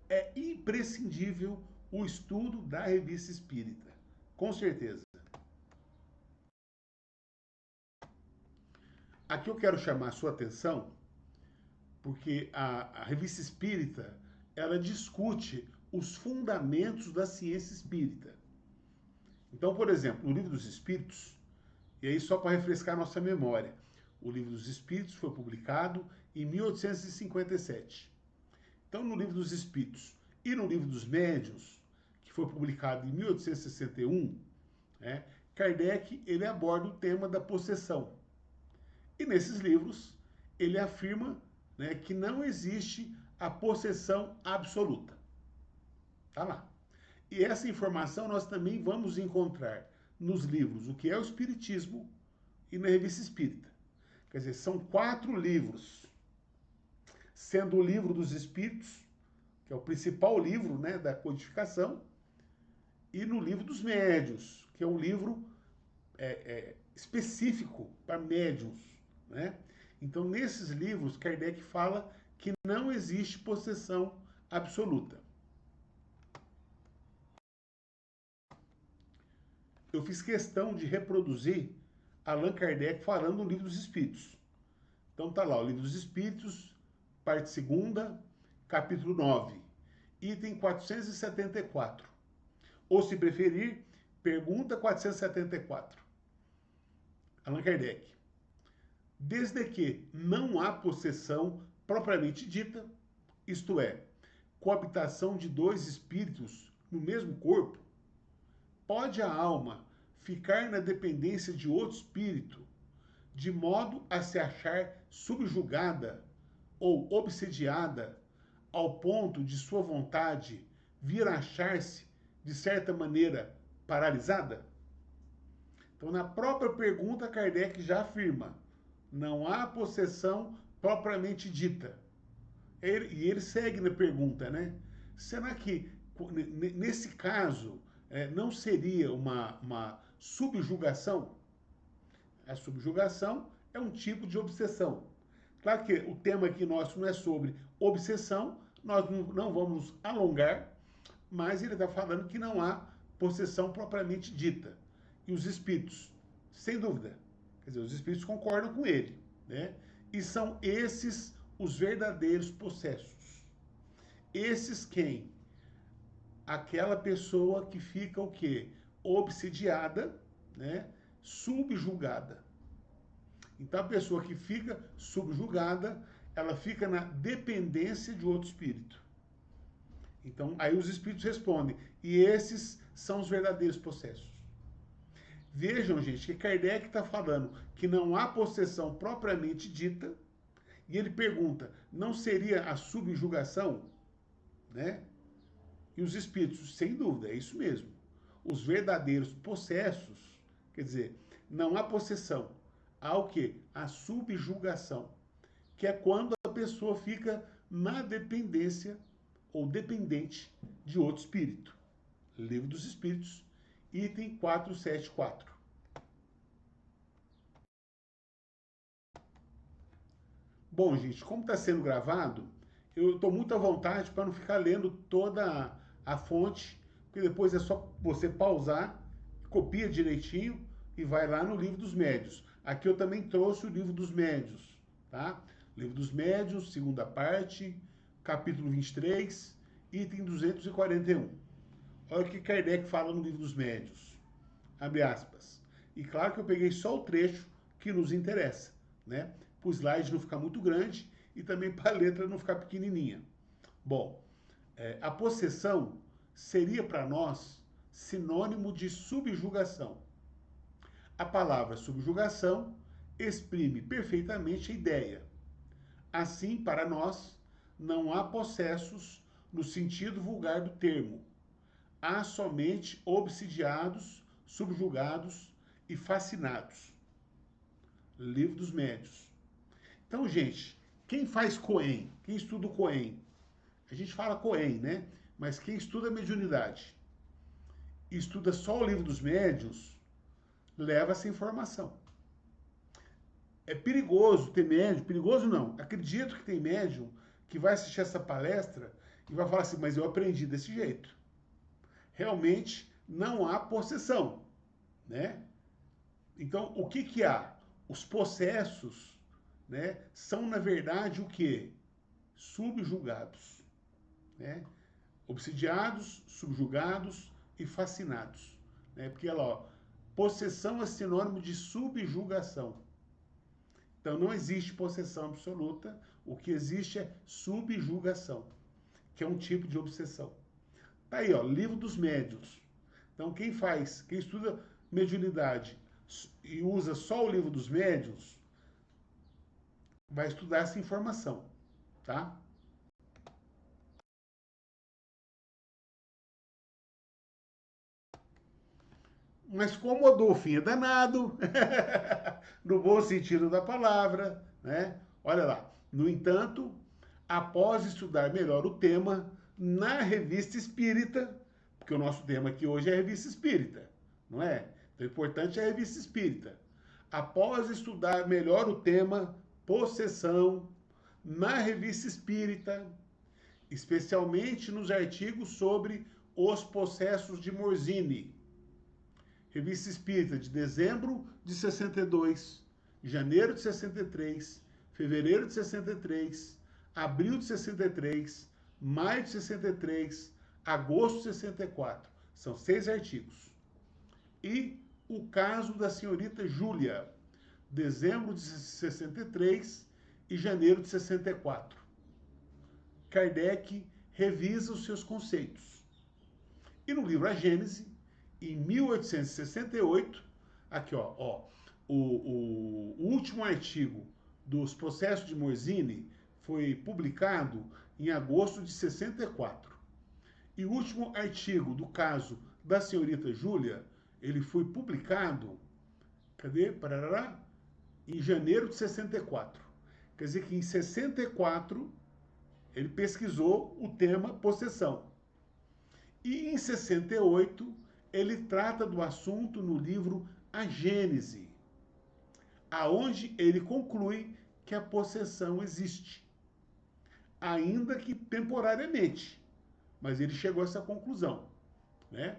é imprescindível o estudo da Revista Espírita. Com certeza. Aqui eu quero chamar a sua atenção, porque a Revista Espírita, ela discute os fundamentos da ciência espírita. Então, por exemplo, no Livro dos Espíritos, e aí só para refrescar nossa memória, o Livro dos Espíritos foi publicado em 1857. Então, no Livro dos Espíritos e no Livro dos Médiuns, que foi publicado em 1861, né, Kardec ele aborda o tema da possessão. E nesses livros, ele afirma, né, que não existe a possessão absoluta. Tá lá. E essa informação nós também vamos encontrar nos livros O que é o Espiritismo e na Revista Espírita. Quer dizer, são 4 livros, sendo o Livro dos Espíritos, que é o principal livro, né, da codificação, e no Livro dos Médiuns, que é um livro específico para médiuns. Né? Então, nesses livros, Kardec fala que não existe possessão absoluta. Eu fiz questão de reproduzir Allan Kardec falando no Livro dos Espíritos. Então tá lá, o Livro dos Espíritos, parte 2ª, capítulo 9, item 474. Ou, se preferir, pergunta 474. Allan Kardec. Desde que não há possessão propriamente dita, isto é, coabitação de 2 espíritos no mesmo corpo, pode a alma ficar na dependência de outro espírito, de modo a se achar subjugada ou obsediada, ao ponto de sua vontade vir a achar-se, de certa maneira, paralisada? Então, na própria pergunta, Kardec já afirma: não há possessão propriamente dita. E ele segue na pergunta, né? Será que, nesse caso, não seria uma subjugação? A subjugação é um tipo de obsessão. Claro que o tema aqui nosso não é sobre obsessão, nós não vamos nos alongar, mas ele está falando que não há possessão propriamente dita. E os espíritos, sem dúvida, quer dizer, os espíritos concordam com ele, né? E são esses os verdadeiros possessos. Esses quem? Aquela pessoa que fica o quê? Obsidiada, né? Subjugada. Então, a pessoa que fica subjugada, ela fica na dependência de outro espírito. Então, aí os espíritos respondem, e esses são os verdadeiros possessos. Vejam, gente, que Kardec está falando que não há possessão propriamente dita, e ele pergunta, não seria a subjugação? Né? E os espíritos, sem dúvida, é isso mesmo. Os verdadeiros possessos, quer dizer, não há possessão. Há o quê? A subjugação, que é quando a pessoa fica na dependência ou dependente de outro espírito. Livro dos Espíritos, item 474. Bom, gente, como está sendo gravado, eu estou muito à vontade para não ficar lendo toda a fonte, porque depois é só você pausar, copia direitinho e vai lá no Livro dos Médiuns. Aqui eu também trouxe o Livro dos Médiuns, tá? Livro dos Médiuns, 2ª parte, capítulo 23, item 241. Olha o que Kardec fala no Livro dos Médiuns. Abre aspas. E claro que eu peguei só o trecho que nos interessa, né? Para o slide não ficar muito grande e também para a letra não ficar pequenininha. Bom, a possessão seria para nós sinônimo de subjugação. A palavra subjugação exprime perfeitamente a ideia. Assim, para nós, não há possessos no sentido vulgar do termo. Há somente obsidiados, subjugados e fascinados. Livro dos Médiuns. Então, gente, quem faz Cohen? Quem estuda o Cohen? A gente fala Cohen, né? Mas quem estuda mediunidade e estuda só o Livro dos Médiuns, leva essa informação. É perigoso ter médium, perigoso não, acredito que tem médium que vai assistir essa palestra e vai falar assim, mas eu aprendi desse jeito. Realmente não há possessão, né? Então, o que que há? Os possessos, né, são, na verdade, o quê? Subjugados, né? Obsidiados, subjugados e fascinados, né? Porque, ó, possessão é sinônimo de subjugação. Então, não existe possessão absoluta, o que existe é subjugação, que é um tipo de obsessão. Tá aí, ó, Livro dos Médiuns. Então, quem estuda mediunidade e usa só o Livro dos Médiuns, vai estudar essa informação, tá? Mas como o Adolfinho é danado, no bom sentido da palavra, né? Olha lá. No entanto, após estudar melhor o tema na Revista Espírita, porque o nosso tema aqui hoje é a Revista Espírita, não é? Então, o importante é a Revista Espírita. Após estudar melhor o tema possessão na Revista Espírita, especialmente nos artigos sobre os possessos de Morzine, Revista Espírita de dezembro de 62, janeiro de 63, fevereiro de 63, abril de 63, maio de 63, agosto de 64. São 6 artigos. E o caso da senhorita Júlia, dezembro de 63 e janeiro de 64. Kardec revisa os seus conceitos. E no livro A Gênese, em 1868, aqui o último artigo dos processos de Morzine foi publicado em agosto de 64. E o último artigo do caso da senhorita Júlia, ele foi publicado, cadê? Parará, em janeiro de 64. Quer dizer que em 64 ele pesquisou o tema possessão. E em 68 ele trata do assunto no livro A Gênese, aonde ele conclui que a possessão existe, ainda que temporariamente, mas ele chegou a essa conclusão, né?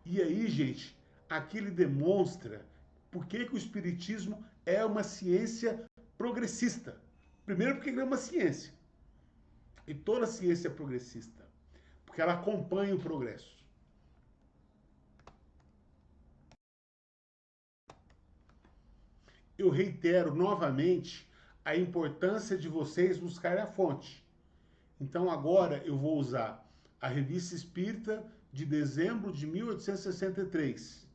E aí, gente, aqui ele demonstra por que o Espiritismo é uma ciência progressista. Primeiro porque ele é uma ciência, e toda ciência é progressista, porque ela acompanha o progresso. Eu reitero novamente a importância de vocês buscarem a fonte. Então agora eu vou usar a Revista Espírita de dezembro de 1863.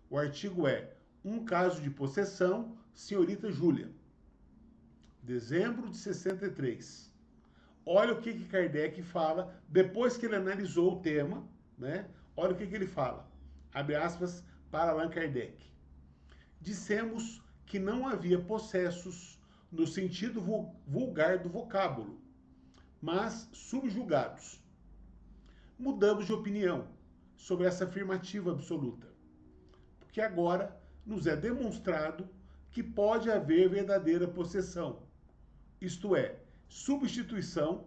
O artigo é Um Caso de Possessão, Senhorita Júlia. Dezembro de 63. Olha o que Kardec fala, depois que ele analisou o tema, né? Olha o que ele fala. Abre aspas para Allan Kardec. Dissemos que não havia possessos no sentido vulgar do vocábulo, mas subjugados. Mudamos de opinião sobre essa afirmativa absoluta, porque agora nos é demonstrado que pode haver verdadeira possessão, isto é, substituição,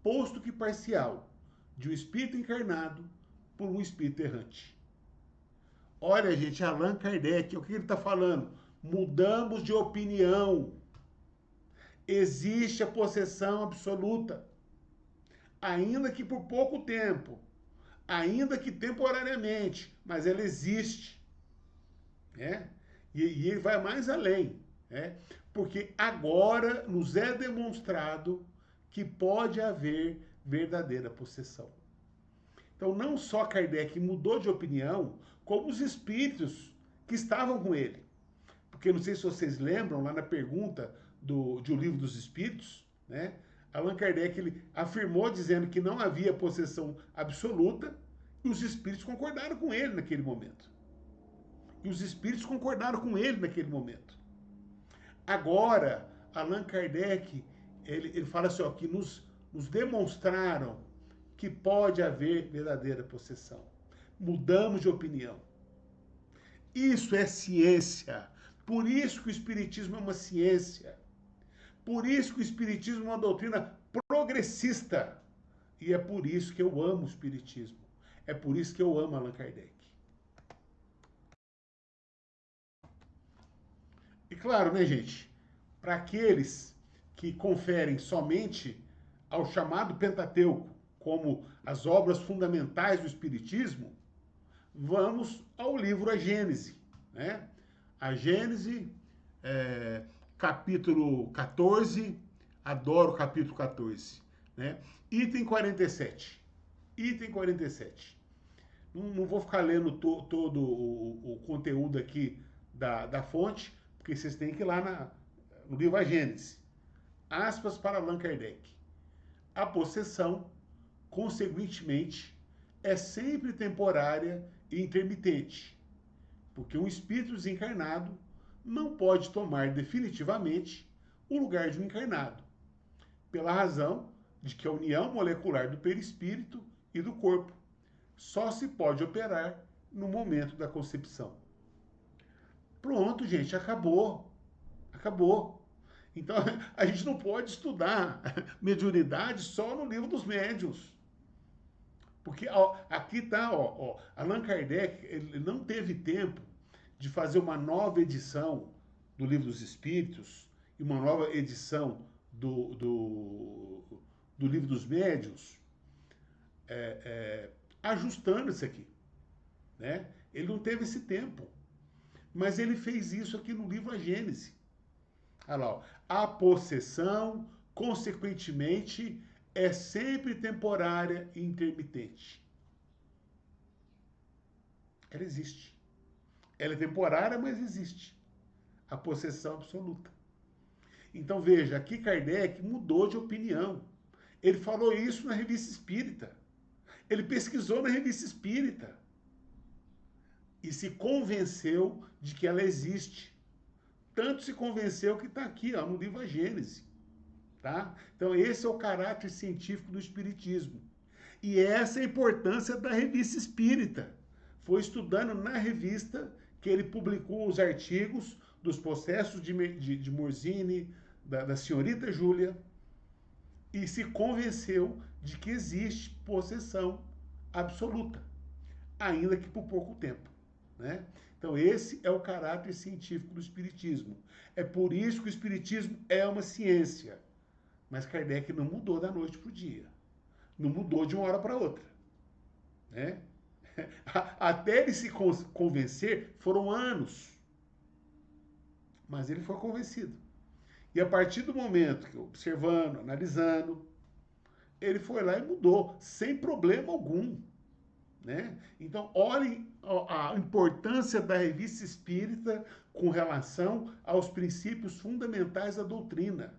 posto que parcial, de um espírito encarnado por um espírito errante. Olha, gente, Allan Kardec, o que ele está falando? Mudamos de opinião. Existe a possessão absoluta, ainda que por pouco tempo, ainda que temporariamente, mas ela existe, né? E ele vai mais além, né? Porque agora nos é demonstrado que pode haver verdadeira possessão. Então, não só Kardec mudou de opinião, como os espíritos que estavam com ele. Porque não sei se vocês lembram, lá na pergunta de O Livro dos Espíritos, né? Allan Kardec ele afirmou dizendo que não havia possessão absoluta e os espíritos concordaram com ele naquele momento. E os espíritos concordaram com ele naquele momento. Agora, Allan Kardec, ele fala assim, ó, que nos demonstraram que pode haver verdadeira possessão. Mudamos de opinião. Isso é ciência. Por isso que o Espiritismo é uma ciência. Por isso que o Espiritismo é uma doutrina progressista. E é por isso que eu amo o Espiritismo. É por isso que eu amo Allan Kardec. E claro, né, gente? Para aqueles que conferem somente ao chamado Pentateuco como as obras fundamentais do Espiritismo, vamos ao livro A Gênese, né? A Gênese, capítulo 14, adoro o capítulo 14, né? Item 47. Item 47. Não vou ficar lendo todo o conteúdo aqui da fonte, porque vocês têm que ir lá no livro A Gênese. Aspas para Allan Kardec. A possessão, consequentemente, é sempre temporária e intermitente, porque um espírito desencarnado não pode tomar definitivamente o lugar de um encarnado, pela razão de que a união molecular do perispírito e do corpo só se pode operar no momento da concepção. Pronto, gente, acabou. Acabou. Então, a gente não pode estudar mediunidade só no livro dos médiuns. Porque ó, aqui está, Allan Kardec, ele não teve tempo de fazer uma nova edição do Livro dos Espíritos e uma nova edição do Livro dos Médiuns, ajustando isso aqui, né? Ele não teve esse tempo, mas ele fez isso aqui no livro A Gênese. Olha lá, ó. A possessão, consequentemente, é sempre temporária e intermitente. Ela existe. Ela é temporária, mas existe. A possessão absoluta. Então veja, aqui Kardec mudou de opinião. Ele falou isso na Revista Espírita. Ele pesquisou na Revista Espírita. E se convenceu de que ela existe. Tanto se convenceu que está aqui, ó, no livro A Gênese. Tá? Então esse é o caráter científico do Espiritismo. E essa é a importância da Revista Espírita. Foi estudando na revista que ele publicou os artigos dos processos de Morzine, da senhorita Júlia, e se convenceu de que existe possessão absoluta, ainda que por pouco tempo, né? Então esse é o caráter científico do Espiritismo. É por isso que o Espiritismo é uma ciência. Mas Kardec não mudou da noite para o dia. Não mudou de uma hora para outra, né? Até ele se convencer, foram anos. Mas ele foi convencido. E a partir do momento que, observando, analisando, ele foi lá e mudou, sem problema algum, né? Então, olhem a importância da Revista Espírita com relação aos princípios fundamentais da doutrina,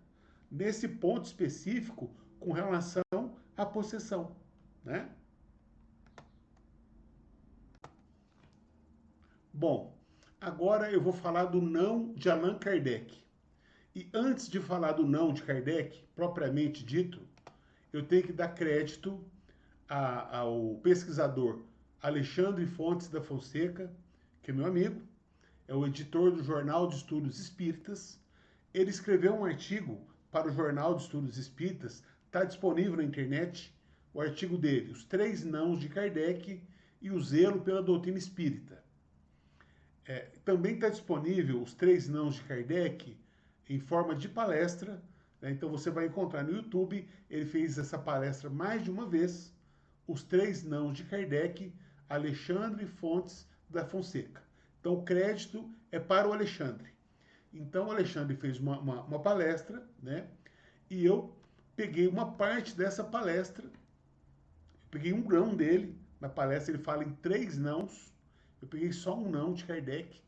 nesse ponto específico, com relação à possessão, né? Bom, agora eu vou falar do não de Allan Kardec. E antes de falar do não de Kardec, propriamente dito, eu tenho que dar crédito ao pesquisador Alexandre Fontes da Fonseca, que é meu amigo, é o editor do Jornal de Estudos Espíritas. Ele escreveu um artigo para o Jornal de Estudos Espíritas, está disponível na internet, o artigo dele, Os Três Nãos de Kardec e o Zelo pela Doutrina Espírita. Também está disponível Os Três Nãos de Kardec em forma de palestra, né? Então você vai encontrar no YouTube, ele fez essa palestra mais de uma vez, Os Três Nãos de Kardec, Alexandre Fontes da Fonseca. Então o crédito é para o Alexandre. Então o Alexandre fez uma palestra, né? E eu peguei uma parte dessa palestra, peguei um grão dele, na palestra ele fala em 3 nãos, eu peguei só um não de Kardec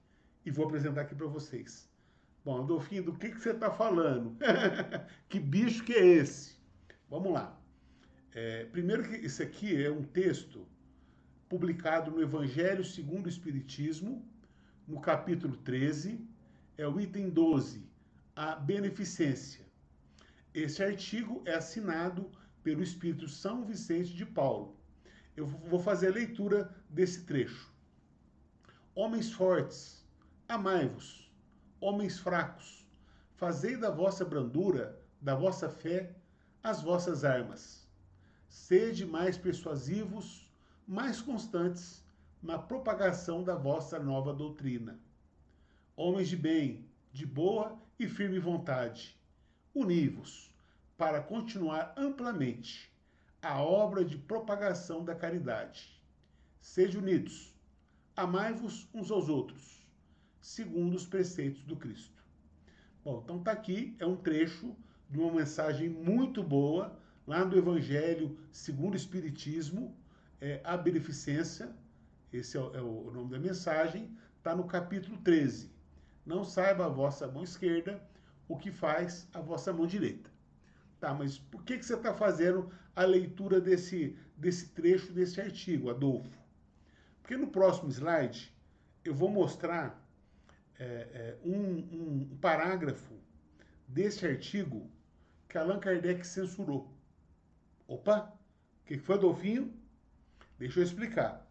e vou apresentar aqui para vocês. Bom, Adolfinho, do que você está falando? Que bicho que é esse? Vamos lá. Primeiro que isso aqui é um texto publicado no Evangelho segundo o Espiritismo, no capítulo 13, é o item 12, a beneficência. Esse artigo é assinado pelo Espírito São Vicente de Paulo. Eu vou fazer a leitura desse trecho. Homens fortes, amai-vos. Homens fracos, fazei da vossa brandura, da vossa fé, as vossas armas. Sede mais persuasivos, mais constantes na propagação da vossa nova doutrina. Homens de bem, de boa e firme vontade, uni-vos para continuar amplamente a obra de propagação da caridade. Sede unidos, amai-vos uns aos outros, segundo os preceitos do Cristo. Bom, então tá aqui, é um trecho de uma mensagem muito boa, lá do Evangelho segundo o Espiritismo, a beneficência, esse é o nome da mensagem, está no capítulo 13. Não saiba a vossa mão esquerda o que faz a vossa mão direita. Tá, mas por que você está fazendo a leitura desse trecho, desse artigo, Adolfo? Porque no próximo slide eu vou mostrar um parágrafo desse artigo que Allan Kardec censurou. Opa, o que foi, Adolfinho? Deixa eu explicar.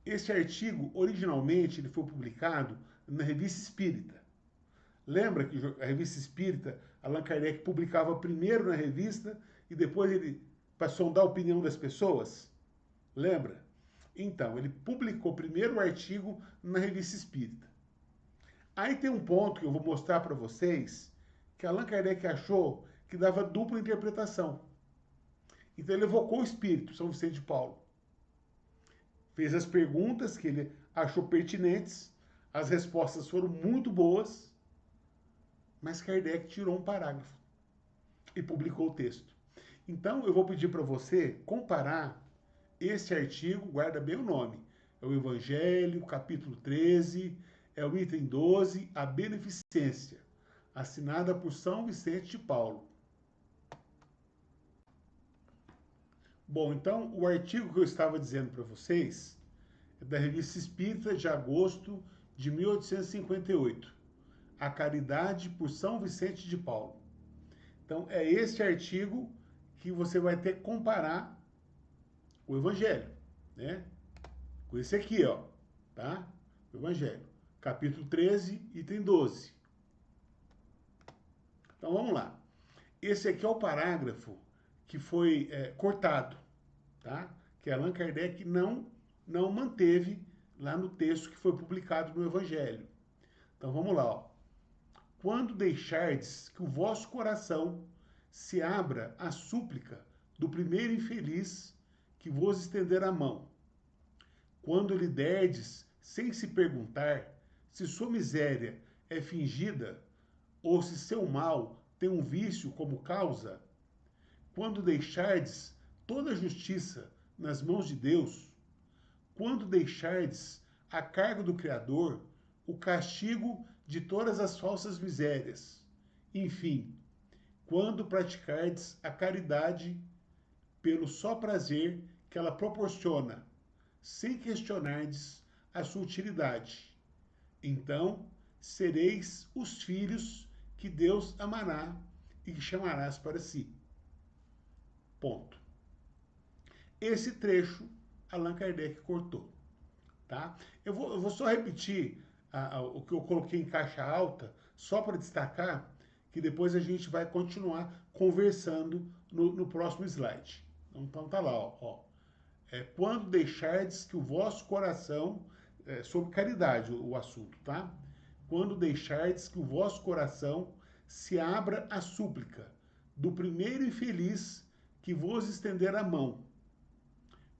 Esse artigo, originalmente, ele foi publicado na Revista Espírita. Lembra que a Revista Espírita, Allan Kardec publicava primeiro na revista e depois ele passou a dar a opinião das pessoas? Lembra? Então, ele publicou primeiro o artigo na Revista Espírita. Aí tem um ponto que eu vou mostrar para vocês que Allan Kardec achou que dava dupla interpretação. Então ele evocou o Espírito, São Vicente de Paulo. Fez as perguntas que ele achou pertinentes, as respostas foram muito boas, mas Kardec tirou um parágrafo e publicou o texto. Então eu vou pedir para você comparar esse artigo, guarda bem o nome, é o Evangelho, capítulo 13, é o item 12, a beneficência, assinada por São Vicente de Paulo. Bom, então o artigo que eu estava dizendo para vocês é da Revista Espírita de agosto de 1858, A Caridade por São Vicente de Paulo. Então é esse artigo que você vai ter que comparar o Evangelho, né? Com esse aqui, ó, tá? O Evangelho, capítulo 13, item 12. Então vamos lá. Esse aqui é o parágrafo que foi cortado, tá? Que Allan Kardec não manteve lá no texto que foi publicado no Evangelho. Então vamos lá, ó. Quando deixardes que o vosso coração se abra à súplica do primeiro infeliz que vos estender a mão, quando lhe derdes sem se perguntar se sua miséria é fingida ou se seu mal tem um vício como causa, quando deixardes toda a justiça nas mãos de Deus, quando deixardes a cargo do Criador o castigo de todas as falsas misérias, enfim, quando praticardes a caridade pelo só prazer que ela proporciona, sem questionardes a sua utilidade, então sereis os filhos que Deus amará e que chamarás para si. Ponto. Esse trecho Allan Kardec cortou, tá? Eu vou só repetir o que eu coloquei em caixa alta, só para destacar, que depois a gente vai continuar conversando no próximo slide. Então tá lá, ó. Quando deixardes que o vosso coração, sobre caridade o assunto, tá? Quando deixardes que o vosso coração se abra à súplica do primeiro infeliz que vos estender a mão,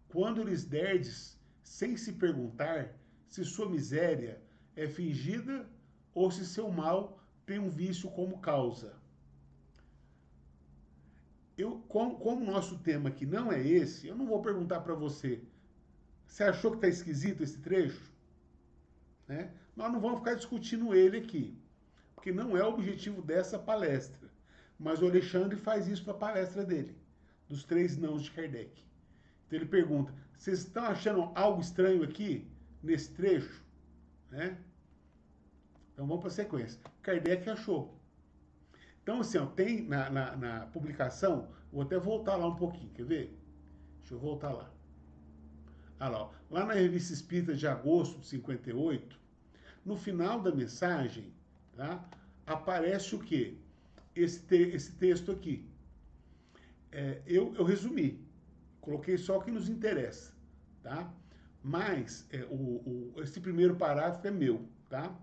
quando lhes derdes, sem se perguntar se sua miséria é fingida ou se seu mal tem um vício como causa. Como o nosso tema aqui não é esse, eu não vou perguntar para você, você achou que está esquisito esse trecho? Né? Nós não vamos ficar discutindo ele aqui, porque não é o objetivo dessa palestra. Mas o Alexandre faz isso para a palestra dele, dos 3 nãos de Kardec. Então ele pergunta, vocês estão achando algo estranho aqui, nesse trecho? Né? Então vamos para a sequência. Kardec achou. Então, assim, ó, tem na publicação, vou até voltar lá um pouquinho, quer ver? Deixa eu voltar lá. Ah, lá na Revista Espírita de agosto de 58, no final da mensagem, tá, aparece o quê? Esse texto aqui. Eu resumi, coloquei só o que nos interessa, tá? Mas esse primeiro parágrafo é meu, tá?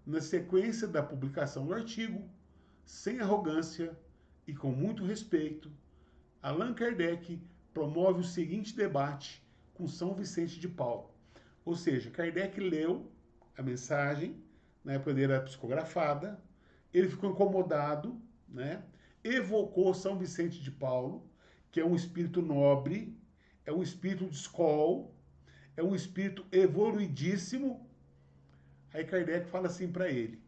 Na sequência da publicação do artigo, sem arrogância e com muito respeito, Allan Kardec promove o seguinte debate com São Vicente de Paulo. Ou seja, Kardec leu a mensagem, na época dele era psicografada, ele ficou incomodado, né? Evocou São Vicente de Paulo, que é um espírito nobre, é um espírito de escola, é um espírito evoluidíssimo. Aí Kardec fala assim para ele,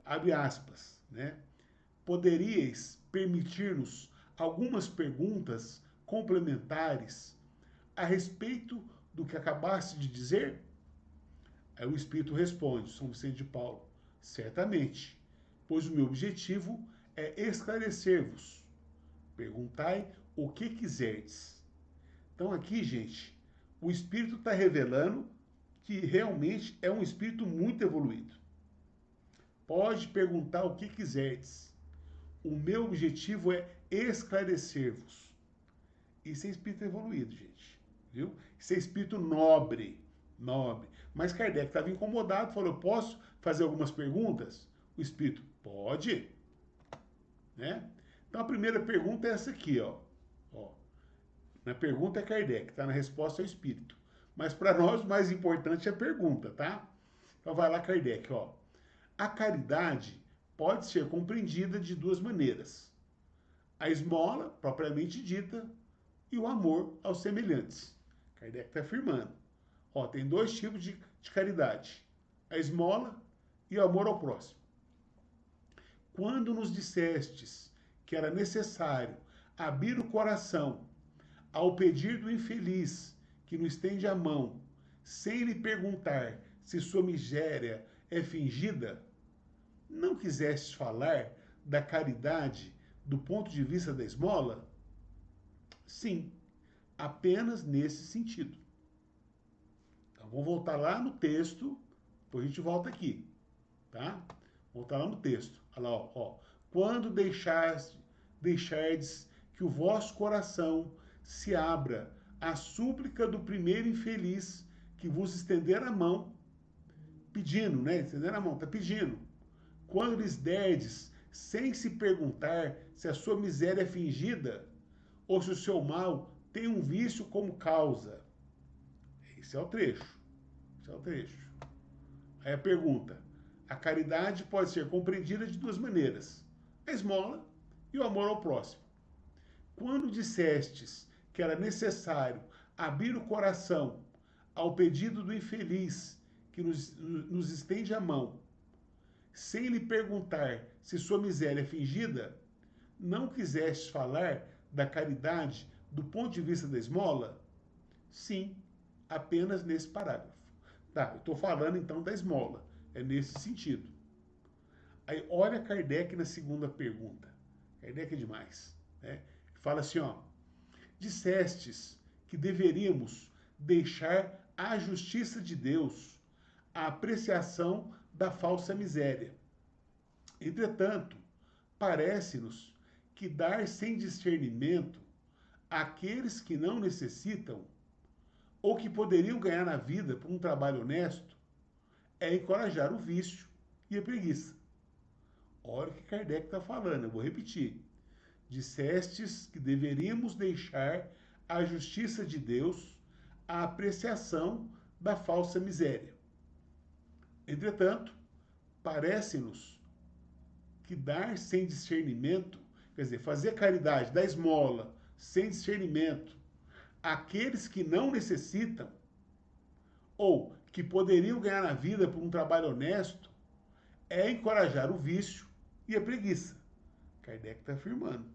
abre aspas, né? Poderíeis permitir-nos algumas perguntas complementares a respeito do que acabaste de dizer? Aí o Espírito responde, São Vicente de Paulo, certamente, pois o meu objetivo é esclarecer-vos. Perguntai o que quiserdes. Então aqui, gente, o Espírito está revelando que realmente é um Espírito muito evoluído. Pode perguntar o que quiserdes. O meu objetivo é esclarecer-vos. Isso é espírito evoluído, gente. Viu? Isso é espírito nobre. Nobre. Mas Kardec estava incomodado, falou: posso fazer algumas perguntas? O espírito, pode. Né? Então a primeira pergunta é essa aqui, ó. Na pergunta é Kardec, tá? Na resposta é o espírito. Mas para nós o mais importante é a pergunta, tá? Então vai lá, Kardec, ó. A caridade pode ser compreendida de duas maneiras: a esmola, propriamente dita, e o amor aos semelhantes. Kardec está afirmando. Ó, tem dois tipos de caridade: a esmola e o amor ao próximo. Quando nos dissestes que era necessário abrir o coração ao pedir do infeliz que nos estende a mão, sem lhe perguntar se sua miséria é fingida, não quisestes falar da caridade do ponto de vista da esmola? Sim, apenas nesse sentido. Então, vamos voltar lá no texto, depois a gente volta aqui, tá? Voltar lá no texto. Olha lá, ó. Quando deixardes que o vosso coração se abra à súplica do primeiro infeliz que vos estender a mão, pedindo, né? Estender a mão, tá pedindo. Quando lhes derdes, sem se perguntar se a sua miséria é fingida ou se o seu mal tem um vício como causa. Esse é o trecho. Esse é o trecho. Aí a pergunta: a caridade pode ser compreendida de duas maneiras: a esmola e o amor ao próximo. Quando dissestes que era necessário abrir o coração ao pedido do infeliz que nos estende a mão, sem lhe perguntar se sua miséria é fingida, não quisestes falar da caridade do ponto de vista da esmola? Sim, apenas nesse parágrafo. Tá, eu estou falando então da esmola. É nesse sentido. Aí olha Kardec na segunda pergunta. Kardec é demais. Né? Fala assim, ó. Dissestes que deveríamos deixar à justiça de Deus a apreciação da falsa miséria. Entretanto, parece-nos que dar sem discernimento àqueles que não necessitam ou que poderiam ganhar na vida por um trabalho honesto é encorajar o vício e a preguiça. Olha o que Kardec está falando, eu vou repetir. Dissestes que deveríamos deixar à justiça de Deus a apreciação da falsa miséria. Entretanto, parece-nos que dar sem discernimento, quer dizer, fazer caridade, dar esmola, sem discernimento, àqueles que não necessitam, ou que poderiam ganhar na vida por um trabalho honesto, é encorajar o vício e a preguiça. Kardec está afirmando.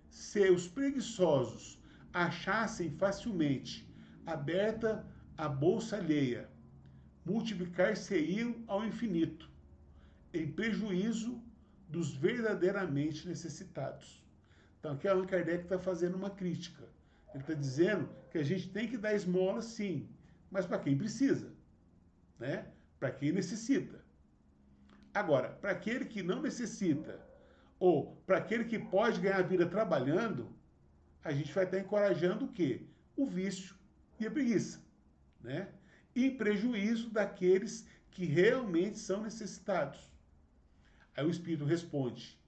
Se os preguiçosos achassem facilmente aberta a bolsa alheia multiplicar-se-iam ao infinito, em prejuízo dos verdadeiramente necessitados. Então, aqui Allan Kardec está fazendo uma crítica. Ele está dizendo que a gente tem que dar esmola, sim, mas para quem precisa, né? Para quem necessita. Agora, para aquele que não necessita, ou para aquele que pode ganhar a vida trabalhando, a gente vai estar encorajando o quê? O vício e a preguiça, né? Em prejuízo daqueles que realmente são necessitados. Aí o Espírito responde: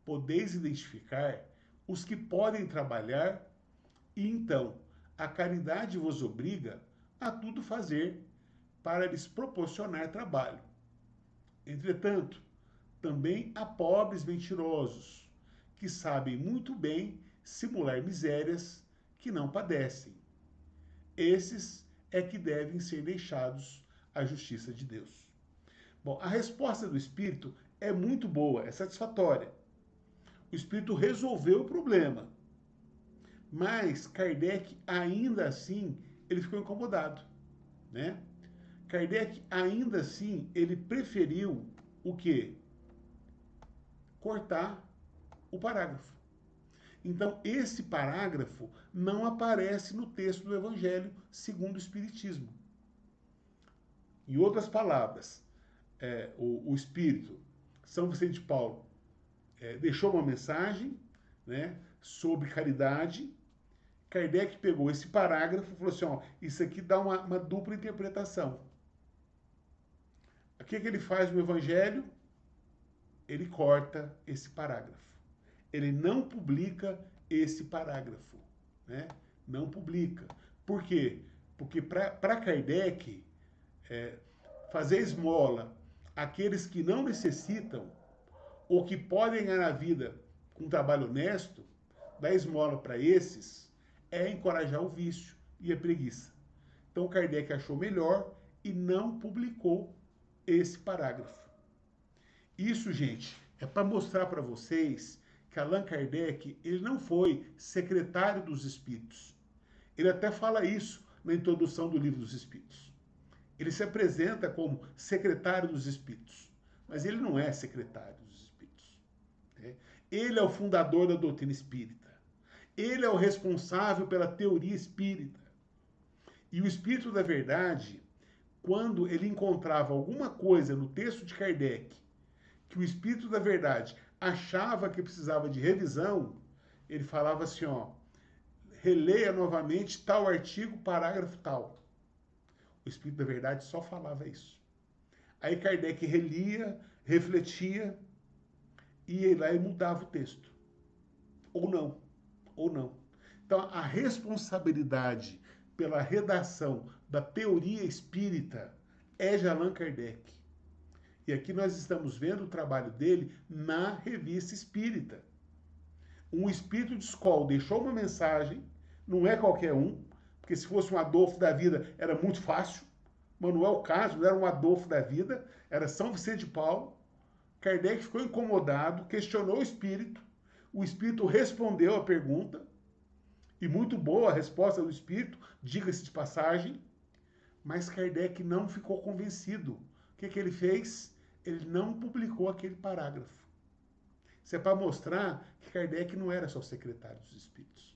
podeis identificar os que podem trabalhar, e então a caridade vos obriga a tudo fazer para lhes proporcionar trabalho. Entretanto, também há pobres mentirosos, que sabem muito bem simular misérias que não padecem. Esses é que devem ser deixados à justiça de Deus. Bom, a resposta do Espírito é muito boa, é satisfatória. O Espírito resolveu o problema, mas Kardec, ainda assim, ele ficou incomodado, né? Kardec, ainda assim, ele preferiu o quê? Cortar o parágrafo. Então, esse parágrafo não aparece no texto do Evangelho segundo o Espiritismo. Em outras palavras, o Espírito, São Vicente de Paulo, deixou uma mensagem, né, sobre caridade. Kardec pegou esse parágrafo e falou assim, ó, isso aqui dá uma dupla interpretação. O que ele faz no Evangelho? Ele corta esse parágrafo. Ele não publica esse parágrafo, né? Não publica. Por quê? Porque para Kardec, fazer esmola àqueles que não necessitam ou que podem ganhar a vida com um trabalho honesto, dar esmola para esses, é encorajar o vício e a preguiça. Então Kardec achou melhor e não publicou esse parágrafo. Isso, gente, é para mostrar para vocês que Allan Kardec, ele não foi secretário dos Espíritos. Ele até fala isso na introdução do Livro dos Espíritos. Ele se apresenta como secretário dos Espíritos, mas ele não é secretário dos Espíritos. Né? Ele é o fundador da doutrina espírita. Ele é o responsável pela teoria espírita. E o Espírito da Verdade, quando ele encontrava alguma coisa no texto de Kardec, que o Espírito da Verdade achava que precisava de revisão, ele falava assim, ó, releia novamente tal artigo, parágrafo tal. O Espírito da Verdade só falava isso. Aí Kardec relia, refletia, e ia lá e mudava o texto. Ou não, ou não. Então, a responsabilidade pela redação da teoria espírita é de Allan Kardec. E aqui nós estamos vendo o trabalho dele na Revista Espírita. Um espírito de escola deixou uma mensagem, não é qualquer um, porque se fosse um Adolfo da vida era muito fácil, mas não é o caso, não era um Adolfo da vida, era São Vicente de Paulo. Kardec ficou incomodado, questionou o espírito respondeu a pergunta, e muito boa a resposta do espírito, diga-se de passagem, mas Kardec não ficou convencido. O que ele fez? Ele não publicou aquele parágrafo. Isso é para mostrar que Kardec não era só secretário dos Espíritos.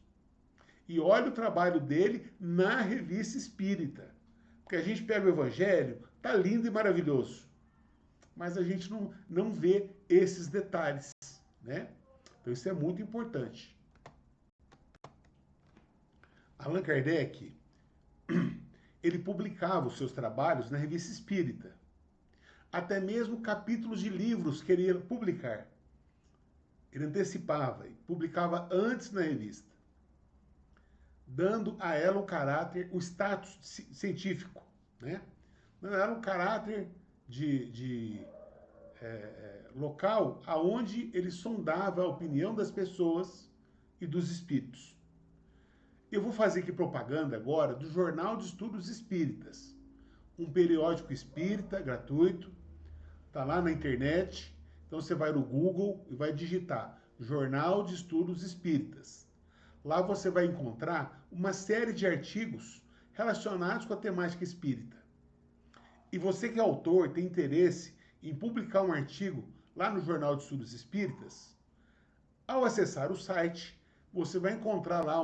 E olha o trabalho dele na Revista Espírita. Porque a gente pega o Evangelho, tá lindo e maravilhoso. Mas a gente não vê esses detalhes, né? Então isso é muito importante. Allan Kardec, ele publicava os seus trabalhos na Revista Espírita. Até mesmo capítulos de livros que ele ia publicar. Ele antecipava e publicava antes na revista, dando a ela o caráter, o status científico, né? Não era um caráter de local aonde ele sondava a opinião das pessoas e dos espíritos. Eu vou fazer aqui propaganda agora do Jornal de Estudos Espíritas, um periódico espírita gratuito, tá lá na internet. Então você vai no Google e vai digitar Jornal de Estudos Espíritas. Lá você vai encontrar uma série de artigos relacionados com a temática espírita. e você que é autor, tem interesse em publicar um artigo lá no Jornal de Estudos Espíritas, ao acessar o site, você vai encontrar lá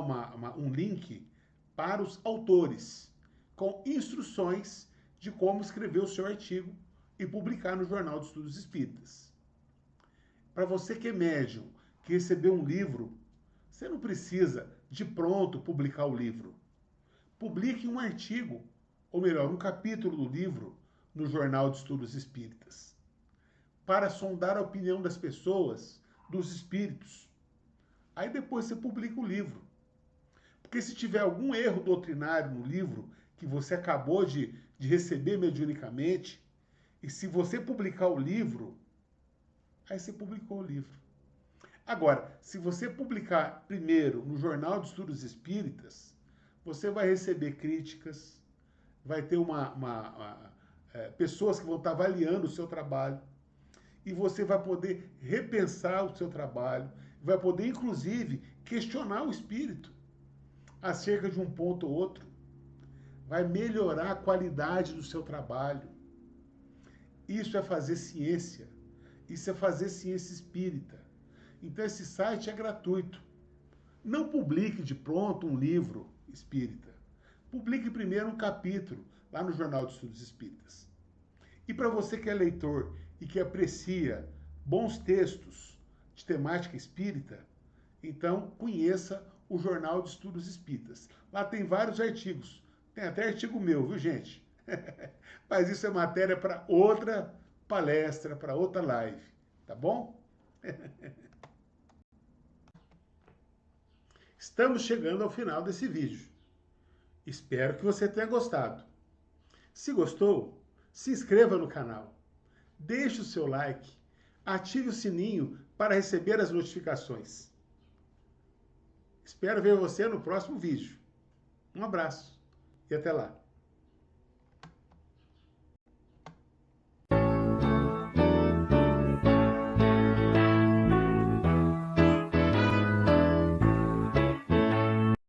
um link para os autores, com instruções de como escrever o seu artigo e publicar no Jornal de Estudos Espíritas. Para você que é médium, que recebeu um livro, você não precisa de pronto publicar o livro. Publique um artigo, ou melhor, um capítulo do livro no Jornal de Estudos Espíritas, para sondar a opinião das pessoas, dos espíritos. Aí depois você publica o livro. Porque se tiver algum erro doutrinário no livro que você acabou de receber mediunicamente, e se você publicar o livro, aí você publicou o livro. Agora, se você publicar primeiro no Jornal de Estudos Espíritas, você vai receber críticas, vai ter pessoas que vão estar avaliando o seu trabalho, e você vai poder repensar o seu trabalho, vai poder, inclusive, questionar o espírito acerca de um ponto ou outro. Vai melhorar a qualidade do seu trabalho. Isso é fazer ciência. Isso é fazer ciência espírita. Então, esse site é gratuito. Não publique de pronto um livro espírita. Publique primeiro um capítulo lá no Jornal de Estudos Espíritas. E para você que é leitor e que aprecia bons textos de temática espírita, então conheça o Jornal de Estudos Espíritas. Lá tem vários artigos. Tem até artigo meu, viu, gente? Mas isso é matéria para outra palestra, para outra live, tá bom? Estamos chegando ao final desse vídeo. Espero que você tenha gostado. Se gostou, se inscreva no canal, deixe o seu like, ative o sininho para receber as notificações. Espero ver você no próximo vídeo. Um abraço e até lá.